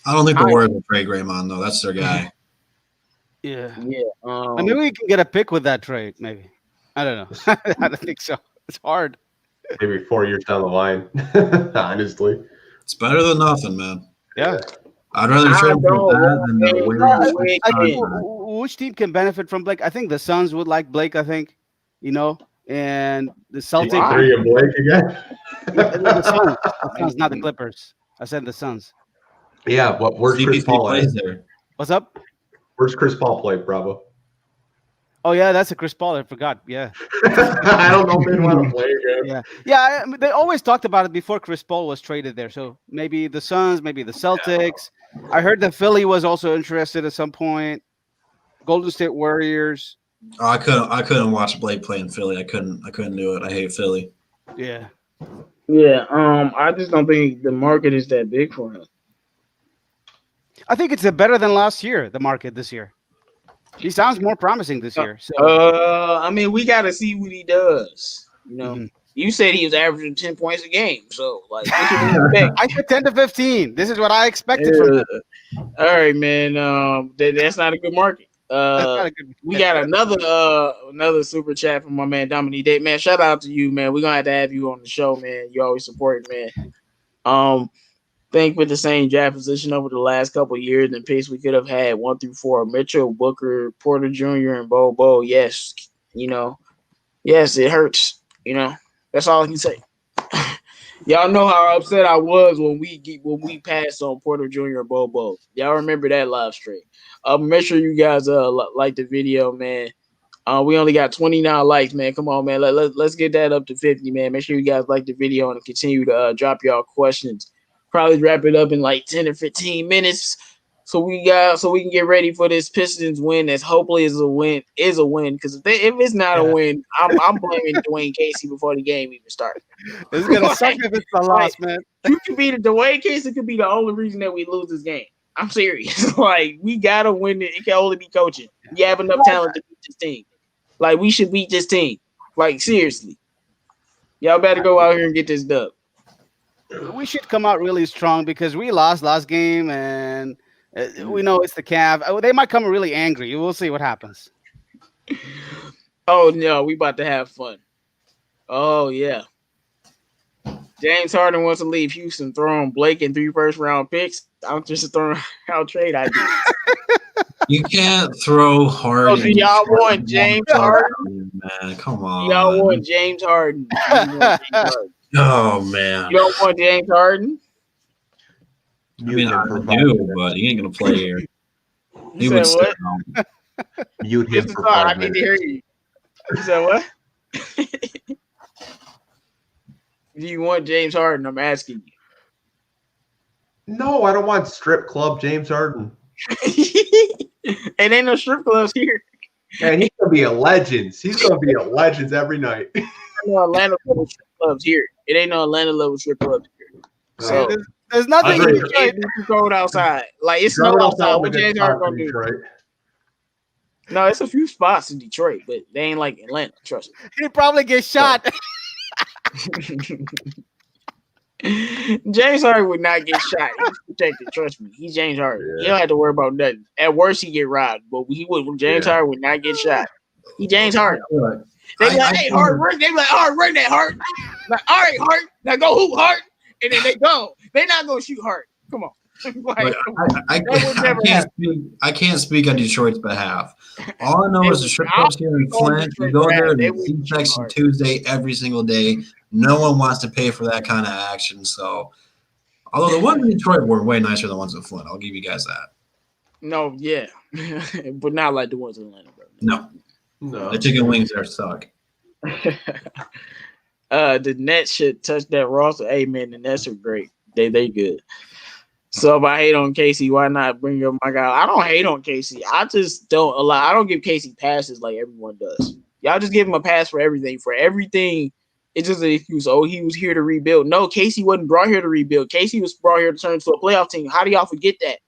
I don't think the Warriors will trade Draymond though. That's their guy. Yeah. Maybe we can get a pick with that trade. Maybe. I don't know. I don't think so. It's hard. Maybe 4 years down the line. Honestly, it's better than nothing, man. Yeah. I'd rather trade that than the I think which team can benefit from Blake? I think the Suns would like Blake. I think, and the Celtics. Three and Blake again. The Suns, not the Clippers. I said the Suns. Yeah, where's Chris Paul there? What's up? Where's Chris Paul play, Bravo? Oh yeah, that's a Chris Paul. I forgot. Yeah. I don't know if they want to play again. Yeah. I mean, they always talked about it before Chris Paul was traded there. So maybe the Suns, maybe the Celtics. I heard that Philly was also interested at some point. Golden State Warriors. Oh, I couldn't watch Blake play in Philly. I couldn't do it. I hate Philly. Yeah. Yeah. I just don't think the market is that big for him. I think it's better than last year. The market this year. He sounds more promising this year. So. I mean, we got to see what he does. You said he was averaging 10 points a game. So, like, what you expect? I said 10 to 15. This is what I expected from him. All right, man. That's not a good market. We got another super chat from my man Dominique Day. Man, shout out to you, man. We're gonna have to have you on the show, man. You always support it, man. Think with the same draft position over the last couple of years and picks we could have had 1 through 4: Mitchell, Booker, Porter Jr., and Bobo. Yes, yes, it hurts. That's all I can say. Y'all know how upset I was when we passed on Porter Jr. and Bobo. Y'all remember that live stream. Make sure you guys like the video, man. We only got 29 likes, man. Come on, man. Let's get that up to 50, man. Make sure you guys like the video and continue to drop y'all questions. Probably wrap it up in like 10 or 15 minutes, so we can get ready for this Pistons win. That's hopefully is a win. Because if it's not a win, I'm blaming Dwayne Casey before the game even started. It's gonna suck if it's a loss, man. You could be the Dwayne Casey could be the only reason that we lose this game. I'm serious. Like, we gotta win it. It can only be coaching. You have enough talent to beat this team. Like, we should beat this team. Like, seriously, y'all better go out here and get this dub. We should come out really strong because we lost last game, and we know it's the Cavs. They might come really angry. We'll see what happens. Oh, no, we about to have fun. Oh, yeah. James Harden wants to leave Houston, throwing Blake and 3 first-round picks. I'm just throwing out trade ideas. You can't throw Harden. Oh, so y'all want James Harden? Man, come on. Y'all want James Harden. Oh, man. You don't want James Harden? I mean, I do, but he ain't going to play here. He would sit down. Mute him for 5 minutes. I need to hear you. You said what? Do you want James Harden? I'm asking you. No, I don't want strip club James Harden. It ain't no strip clubs here. Man, he's going to be a legend. He's going to be a legend every night. No Atlanta level strip clubs here. It ain't no Atlanta level strip clubs here. So there's nothing in Detroit. It's cold outside. Like, it's snow outside. What James Harden gonna do? No, it's a few spots in Detroit, but they ain't like Atlanta. Trust me. He'd probably get shot. James Harden would not get shot. He's protected. Trust me. He's James Harden. Yeah. He don't have to worry about nothing. At worst, he get robbed, but James Harden would not get shot. He James Harden. They be like, hey, Harden, run. They be like, all right, run that Harden. Like, all right, Harden. Now go hoop Harden. And then they go. They're not gonna shoot Harden. Come on. I can't speak on Detroit's behalf. All I know is the strip clubs here in Flint. You go there and see Section Tuesday every single day. No one wants to pay for that kind of action. So, although the ones in Detroit were way nicer than the ones in Flint, I'll give you guys that. No, yeah, but not like the ones in Atlanta, bro. No, the chicken wings there suck. The Nets should touch that roster. Hey man, the Nets are great. They good. So if I hate on Casey, why not bring up my guy? I don't hate on Casey. I just don't allow. I don't give Casey passes like everyone does. Y'all just give him a pass for everything. For everything, it's just an excuse. Oh, he was here to rebuild. No, Casey wasn't brought here to rebuild. Casey was brought here to turn into a playoff team. How do y'all forget that?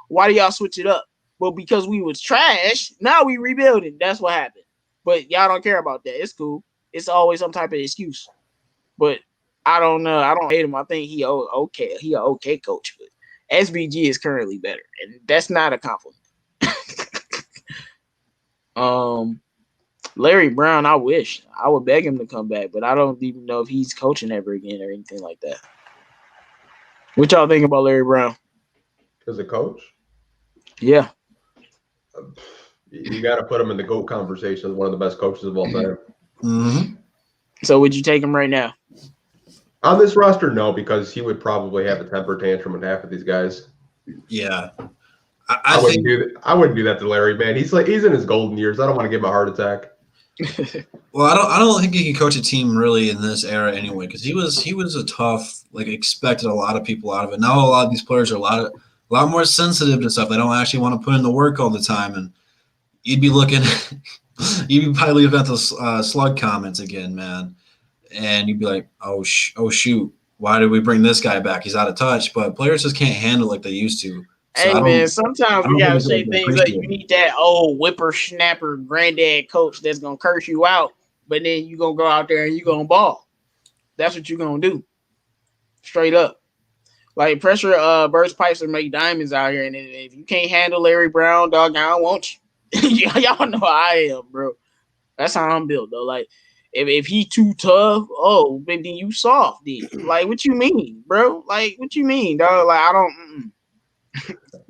Why do y'all switch it up? Well, because we was trash. Now we rebuilding. That's what happened. But y'all don't care about that. It's cool. It's always some type of excuse. But I don't know. I don't hate him. I think he okay. He an okay coach, but SBG is currently better, and that's not a compliment. Larry Brown, I wish I would beg him to come back, but I don't even know if he's coaching ever again or anything like that. What y'all think about Larry Brown as a coach? Yeah, you got to put him in the GOAT conversation as one of the best coaches of all time. Mm-hmm. So would you take him right now? On this roster, no, because he would probably have a temper tantrum with half of these guys. Yeah, I wouldn't do that to Larry, man. He's in his golden years. I don't want to give him a heart attack. Well, I don't think he can coach a team really in this era anyway, because he was a tough, expected a lot of people out of it. Now a lot of these players are a lot more sensitive to stuff. They don't actually want to put in the work all the time, and you'd be probably looking at those slug comments again, man. And you'd be like, oh shoot, why did we bring this guy back? He's out of touch. But players just can't handle it like they used to. So hey man, sometimes we gotta say things like you need that old whippersnapper granddad coach that's gonna curse you out, but then you gonna go out there and you gonna ball. That's what you're gonna do. Straight up. Like pressure burst pipes and make diamonds out here. And if you can't handle Larry Brown, dog, I don't want you. Y'all know how I am, bro. That's how I'm built though. Like if he too tough, then you soft, then. Like, what you mean, bro? Like, what you mean, dog? Like, I don't.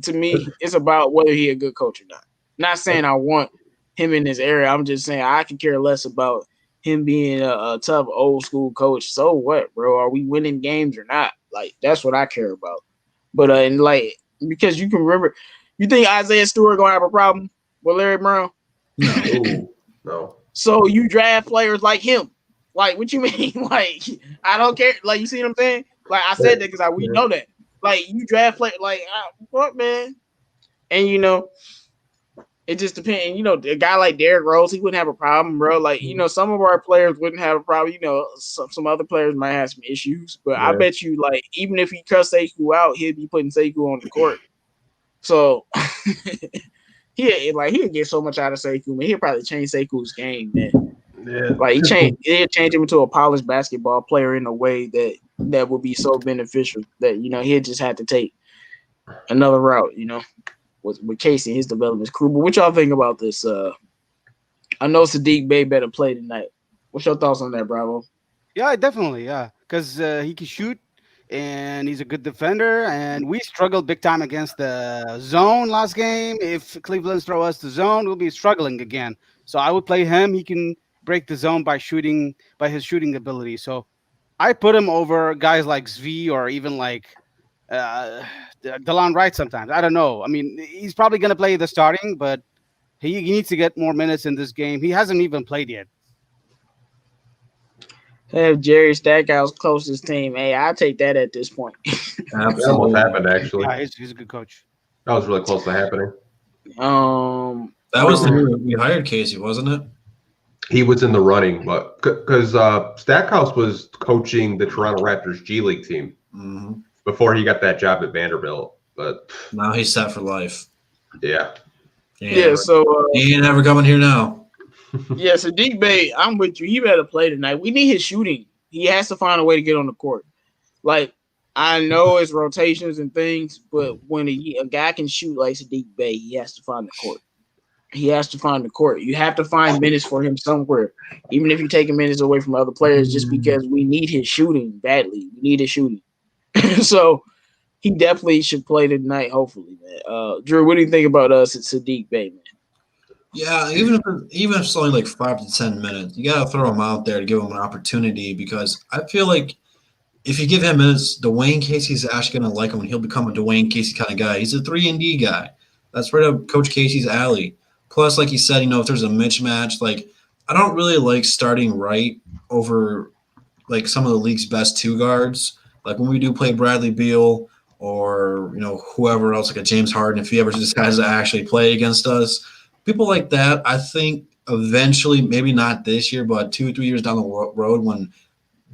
To me, it's about whether he a good coach or not. Not saying I want him in this area. I'm just saying I can care less about him being a tough old school coach. So what, bro? Are we winning games or not? Like, that's what I care about. But and because you can remember, you think Isaiah Stewart gonna have a problem with Larry Brown? No. So you draft players like him. Like, what you mean? Like, I don't care. Like, you see what I'm saying? Like, I said that because we know that. Like, you draft players, what, man? And, it just depends. And, a guy like Derrick Rose, he wouldn't have a problem, bro. Like, some of our players wouldn't have a problem. Some other players might have some issues. But I bet you, even if he cuts Sekou out, he'd be putting Sekou on the court. So, he'd get so much out of Sekou, man. He'd probably change Sekou's game, man. Yeah. He'd change him into a polished basketball player in a way that would be so beneficial that, he'd just have to take another route, with Casey and his development crew. But what y'all think about this? I know Sadiq Bey better play tonight. What's your thoughts on that, Bravo? Yeah, definitely. Yeah, because he can shoot and he's a good defender. And we struggled big time against the zone last game. If Cleveland throw us the zone, we'll be struggling again. So I would play him. He can break the zone by his shooting ability. So I put him over guys like Zvi or even DeLon Wright sometimes. I don't know. I mean, he's probably going to play the starting, but he needs to get more minutes in this game. He hasn't even played yet. Have Jerry Stackhouse coach his team. Hey, I'll take that at this point. That almost happened, actually. Yeah, he's a good coach. That was really close to happening. That was the year we hired Casey, wasn't it? He was in the running, but because Stackhouse was coaching the Toronto Raptors G League team before he got that job at Vanderbilt. But now he's set for life. Yeah. So he ain't ever coming here now. Yeah, Sadiq Bey, I'm with you. He better play tonight. We need his shooting. He has to find a way to get on the court. Like, I know it's rotations and things, but when a guy can shoot like Sadiq Bey, he has to find the court. He has to find the court. You have to find minutes for him somewhere, even if you're taking minutes away from other players, just because we need his shooting badly. We need his shooting. So he definitely should play tonight, hopefully, man. Drew, what do you think about us at Sadiq Bey, man? Yeah, even if it's only like 5 to 10 minutes, you gotta throw him out there to give him an opportunity because I feel like if you give him minutes, Dwayne Casey's actually gonna like him and he'll become a Dwayne Casey kind of guy. He's a 3-and-D guy. That's right up Coach Casey's alley. Plus, like you said, if there's a mismatch, like I don't really like starting Wright over like some of the league's best two guards. Like when we do play Bradley Beal or whoever else, like a James Harden, if he ever decides to actually play against us, people like that, I think eventually, maybe not this year, but 2 or 3 years down the road when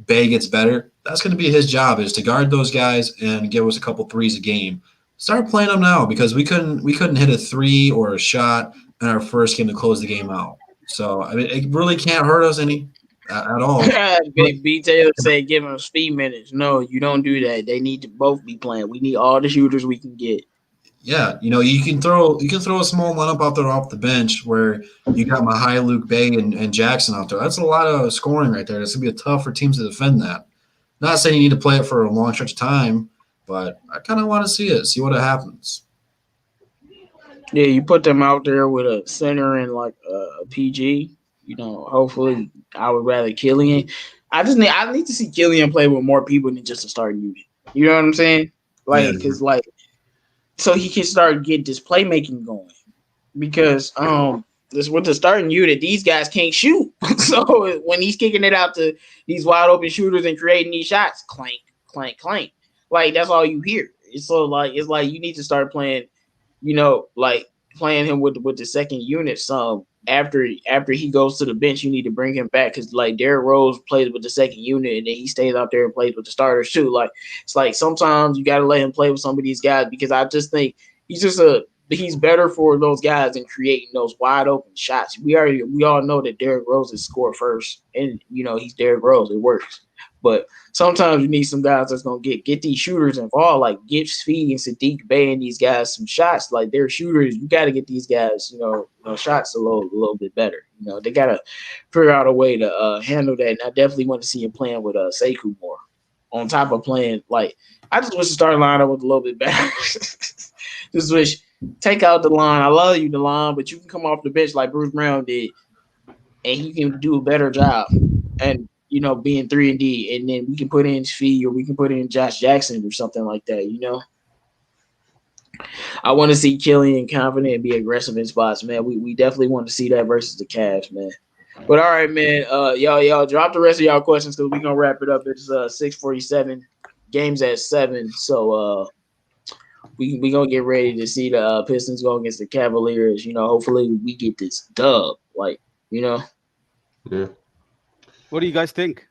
Bay gets better, that's going to be his job, is to guard those guys and give us a couple threes a game. Start playing them now because we couldn't hit a three or a shot in our first game to close the game out. So I mean, it really can't hurt us any at all. B. Taylor said, "Give them speed minutes." No, you don't do that. They need to both be playing. We need all the shooters we can get. Yeah, you can throw a small lineup out there off the bench where you got Mahai, Luke Bay, and Jackson out there. That's a lot of scoring right there. It's gonna be tough for teams to defend that. Not saying you need to play it for a long stretch of time, but I kind of want to see what happens. Yeah, you put them out there with a center and like a PG. Hopefully, I would rather Killian. I need to see Killian play with more people than just a starting unit. You know what I'm saying? Because so he can start get this playmaking going. Because this with the starting unit, these guys can't shoot. So when he's kicking it out to these wide open shooters and creating these shots, clank, clank, clank. Like that's all you hear. It's like you need to start playing, playing him with the second unit some. After he goes to the bench, you need to bring him back because like Derrick Rose plays with the second unit and then he stays out there and plays with the starters too. Like it's like sometimes you got to let him play with some of these guys because I just think he's better for those guys in creating those wide open shots. We all know that Derrick Rose is score first, and he's Derrick Rose. It works, but sometimes you need some guys that's gonna get these shooters involved, like Gibbs Fee and Sadiq Bey and these guys some shots. Like they're shooters. You got to get these guys, shots a little bit better. They got to figure out a way to handle that. And I definitely want to see him playing with Sekou more. On top of playing, like I just wish the starting lineup was a little bit better. Just wish. Take out the line. I love you, DeLon, but you can come off the bench like Bruce Brown did, and he can do a better job. And being 3-and-D, and then we can put in Fee or we can put in Josh Jackson or something like that. I want to see Killian confident and be aggressive in spots, man. We definitely want to see that versus the Cavs, man. But all right, man. Y'all drop the rest of y'all questions because we're gonna wrap it up. It's 6:47. Game's at 7, so we gonna get ready to see the Pistons go against the Cavaliers. Hopefully we get this dub. Yeah. What do you guys think?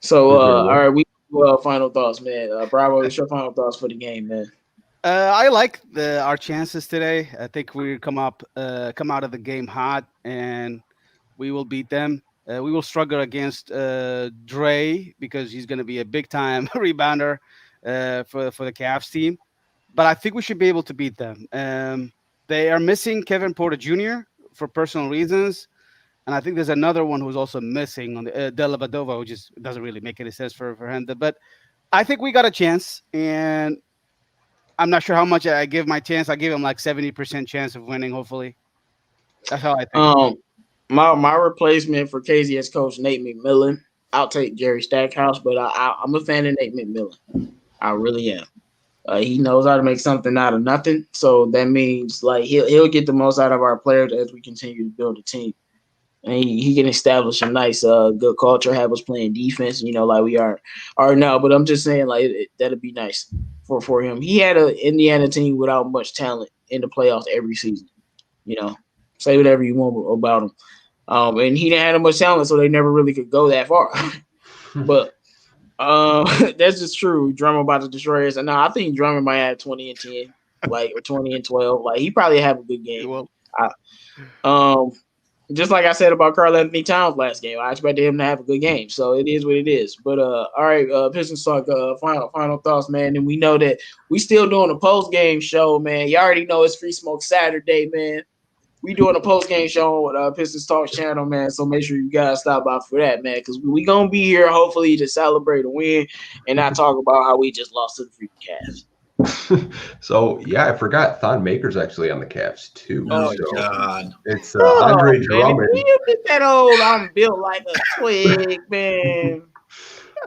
So all right, we final thoughts, man. Bravo, what's your final thoughts for the game, man? I like our chances today. I think we come out of the game hot, and we will beat them. We will struggle against Dre because he's going to be a big time rebounder for the Cavs team. But I think we should be able to beat them. They are missing Kevin Porter Jr. for personal reasons. And I think there's another one who's also missing on the Della Vadova, which doesn't really make any sense for him. But I think we got a chance, and I'm not sure how much I give my chance. I give him like 70% chance of winning, hopefully. That's how I think. My replacement for KZ as coach, Nate McMillan. I'll take Jerry Stackhouse, but I'm a fan of Nate McMillan. I really am. He knows how to make something out of nothing. So that means like he'll get the most out of our players as we continue to build a team. And he can establish a nice, good culture, have us playing defense, like we are now. But I'm just saying, like, that'd be nice for him. He had an Indiana team without much talent in the playoffs every season. Say whatever you want about him. And he didn't have much talent, so they never really could go that far. But that's just true. Drummond about to destroy us. And now I think Drummond might have 20-10, or 20-12. Like he probably have a good game. Well, Just like I said about Karl Anthony Towns last game, I expected him to have a good game. So it is what it is. But all right, Pistons Talk. Final thoughts, man. And we know that we still doing a post game show, man. You already know it's Free Smoke Saturday, man. We doing a post game show with Pistons Talk channel, man. So make sure you guys stop by for that, man. Because we gonna be here hopefully to celebrate a win and not talk about how we just lost to the freaking Cavs. So yeah, I forgot Thon Maker's actually on the Cavs too. Oh so God! It's Andre Drummond. You get that old? I'm built like a twig, man.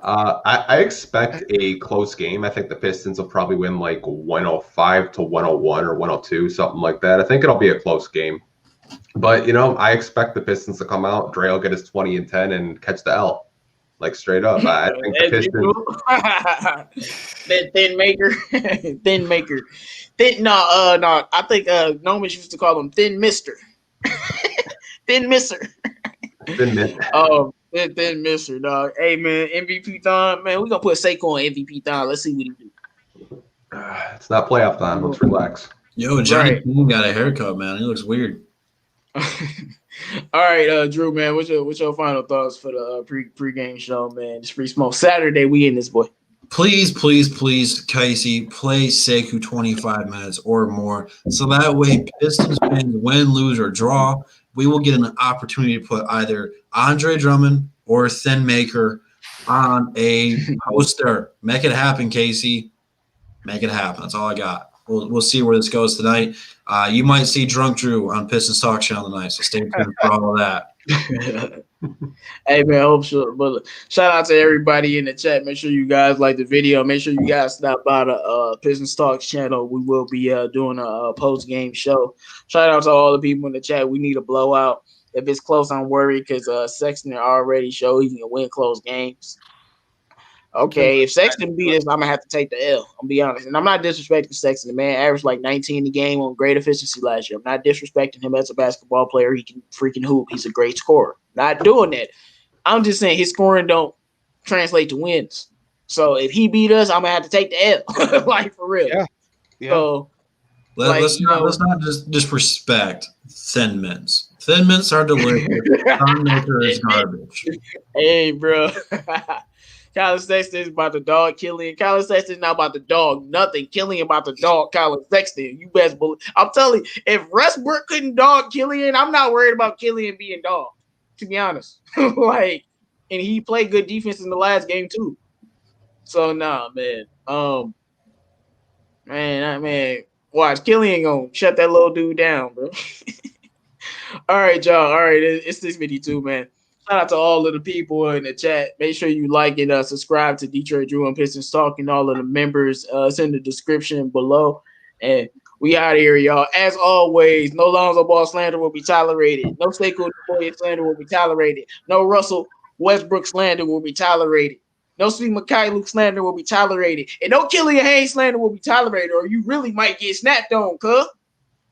I expect a close game. I think the Pistons will probably win like 105 to 101 or 102, something like that. I think it'll be a close game. But I expect the Pistons to come out. Dre will get his 20 and 10 and catch the L. Like straight up. I think the Pistons. Thin maker. Thin maker. No. I think Noman used to call him Thin Mister. Thin Mister. Thin Mister. Thin Mister, dog. Hey man, MVP time, man. We're gonna put Seiko on MVP time. Let's see what he do. It's not playoff time. Let's relax. Yo, Johnny King got a haircut, man. He looks weird. All right, Drew, man. What's your final thoughts for the pre-game show, man? It's Free Smoke Saturday. We in this, boy. Please, Casey, play Sekou 25 minutes or more, so that way Pistons fans win, lose, or draw, we will get an opportunity to put either Andre Drummond or Thin Maker on a poster. Make it happen, Casey. Make it happen. That's all I got. We'll see where this goes tonight. You might see Drunk Drew on Pistons Talk Channel tonight, so stay tuned for all of that. Hey man, hope so. But shout out to everybody in the chat. Make sure you guys like the video. Make sure you guys stop by the Pistons Talk channel. We will be doing a post game show. Shout out to all the people in the chat. We need a blowout. If it's close, I'm worried because Sexton already showed he can win close games. Okay, if Sexton beat us, I'm gonna have to take the L. I'm gonna be honest, and I'm not disrespecting Sexton. The man averaged like 19 a game on great efficiency last year. I'm not disrespecting him as a basketball player. He can freaking hoop. He's a great scorer. Not doing that. I'm just saying his scoring don't translate to wins. So if he beat us, I'm gonna have to take the L. Like for real. Yeah. So let's not just disrespect Thin Mints. Thin Mints are delicious. Thon Maker is garbage. Hey, bro. Colin Sexton is about the dog Killian. Colin Sexton is not about the dog nothing. Killian about the dog Colin Sexton. You best believe. I'm telling you, if Westbrook couldn't dog Killian, I'm not worried about Killian being dog, to be honest. And he played good defense in the last game too. So nah, man. Man, watch Killian gonna shut that little dude down, bro. All right, y'all. All right, it's this video too, man. Shout out to all of the people in the chat. Make sure you like and subscribe to Detroit Drew and Pistons Talk and all of the members. It's in the description below. And we out of here, y'all. As always, no Lonzo Ball slander will be tolerated. No Sekou Doumbouya slander will be tolerated. No Russell Westbrook slander will be tolerated. No Steve Mikhailuk slander will be tolerated. And no Killian Hayes slander will be tolerated, or you really might get snapped on, cuz.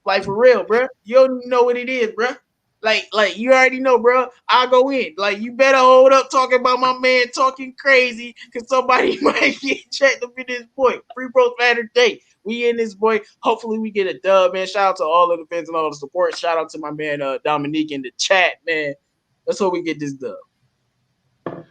Like, for real, bro. You don't even know what it is, bro. Like you already know, bro. I'll go in. Like, you better hold up talking about my man talking crazy because somebody might get checked up in this boy. Free Bros Saturday. We in this boy. Hopefully we get a dub, man. Shout out to all of the fans and all the support. Shout out to my man Dominique in the chat, man. Let's hope we get this dub.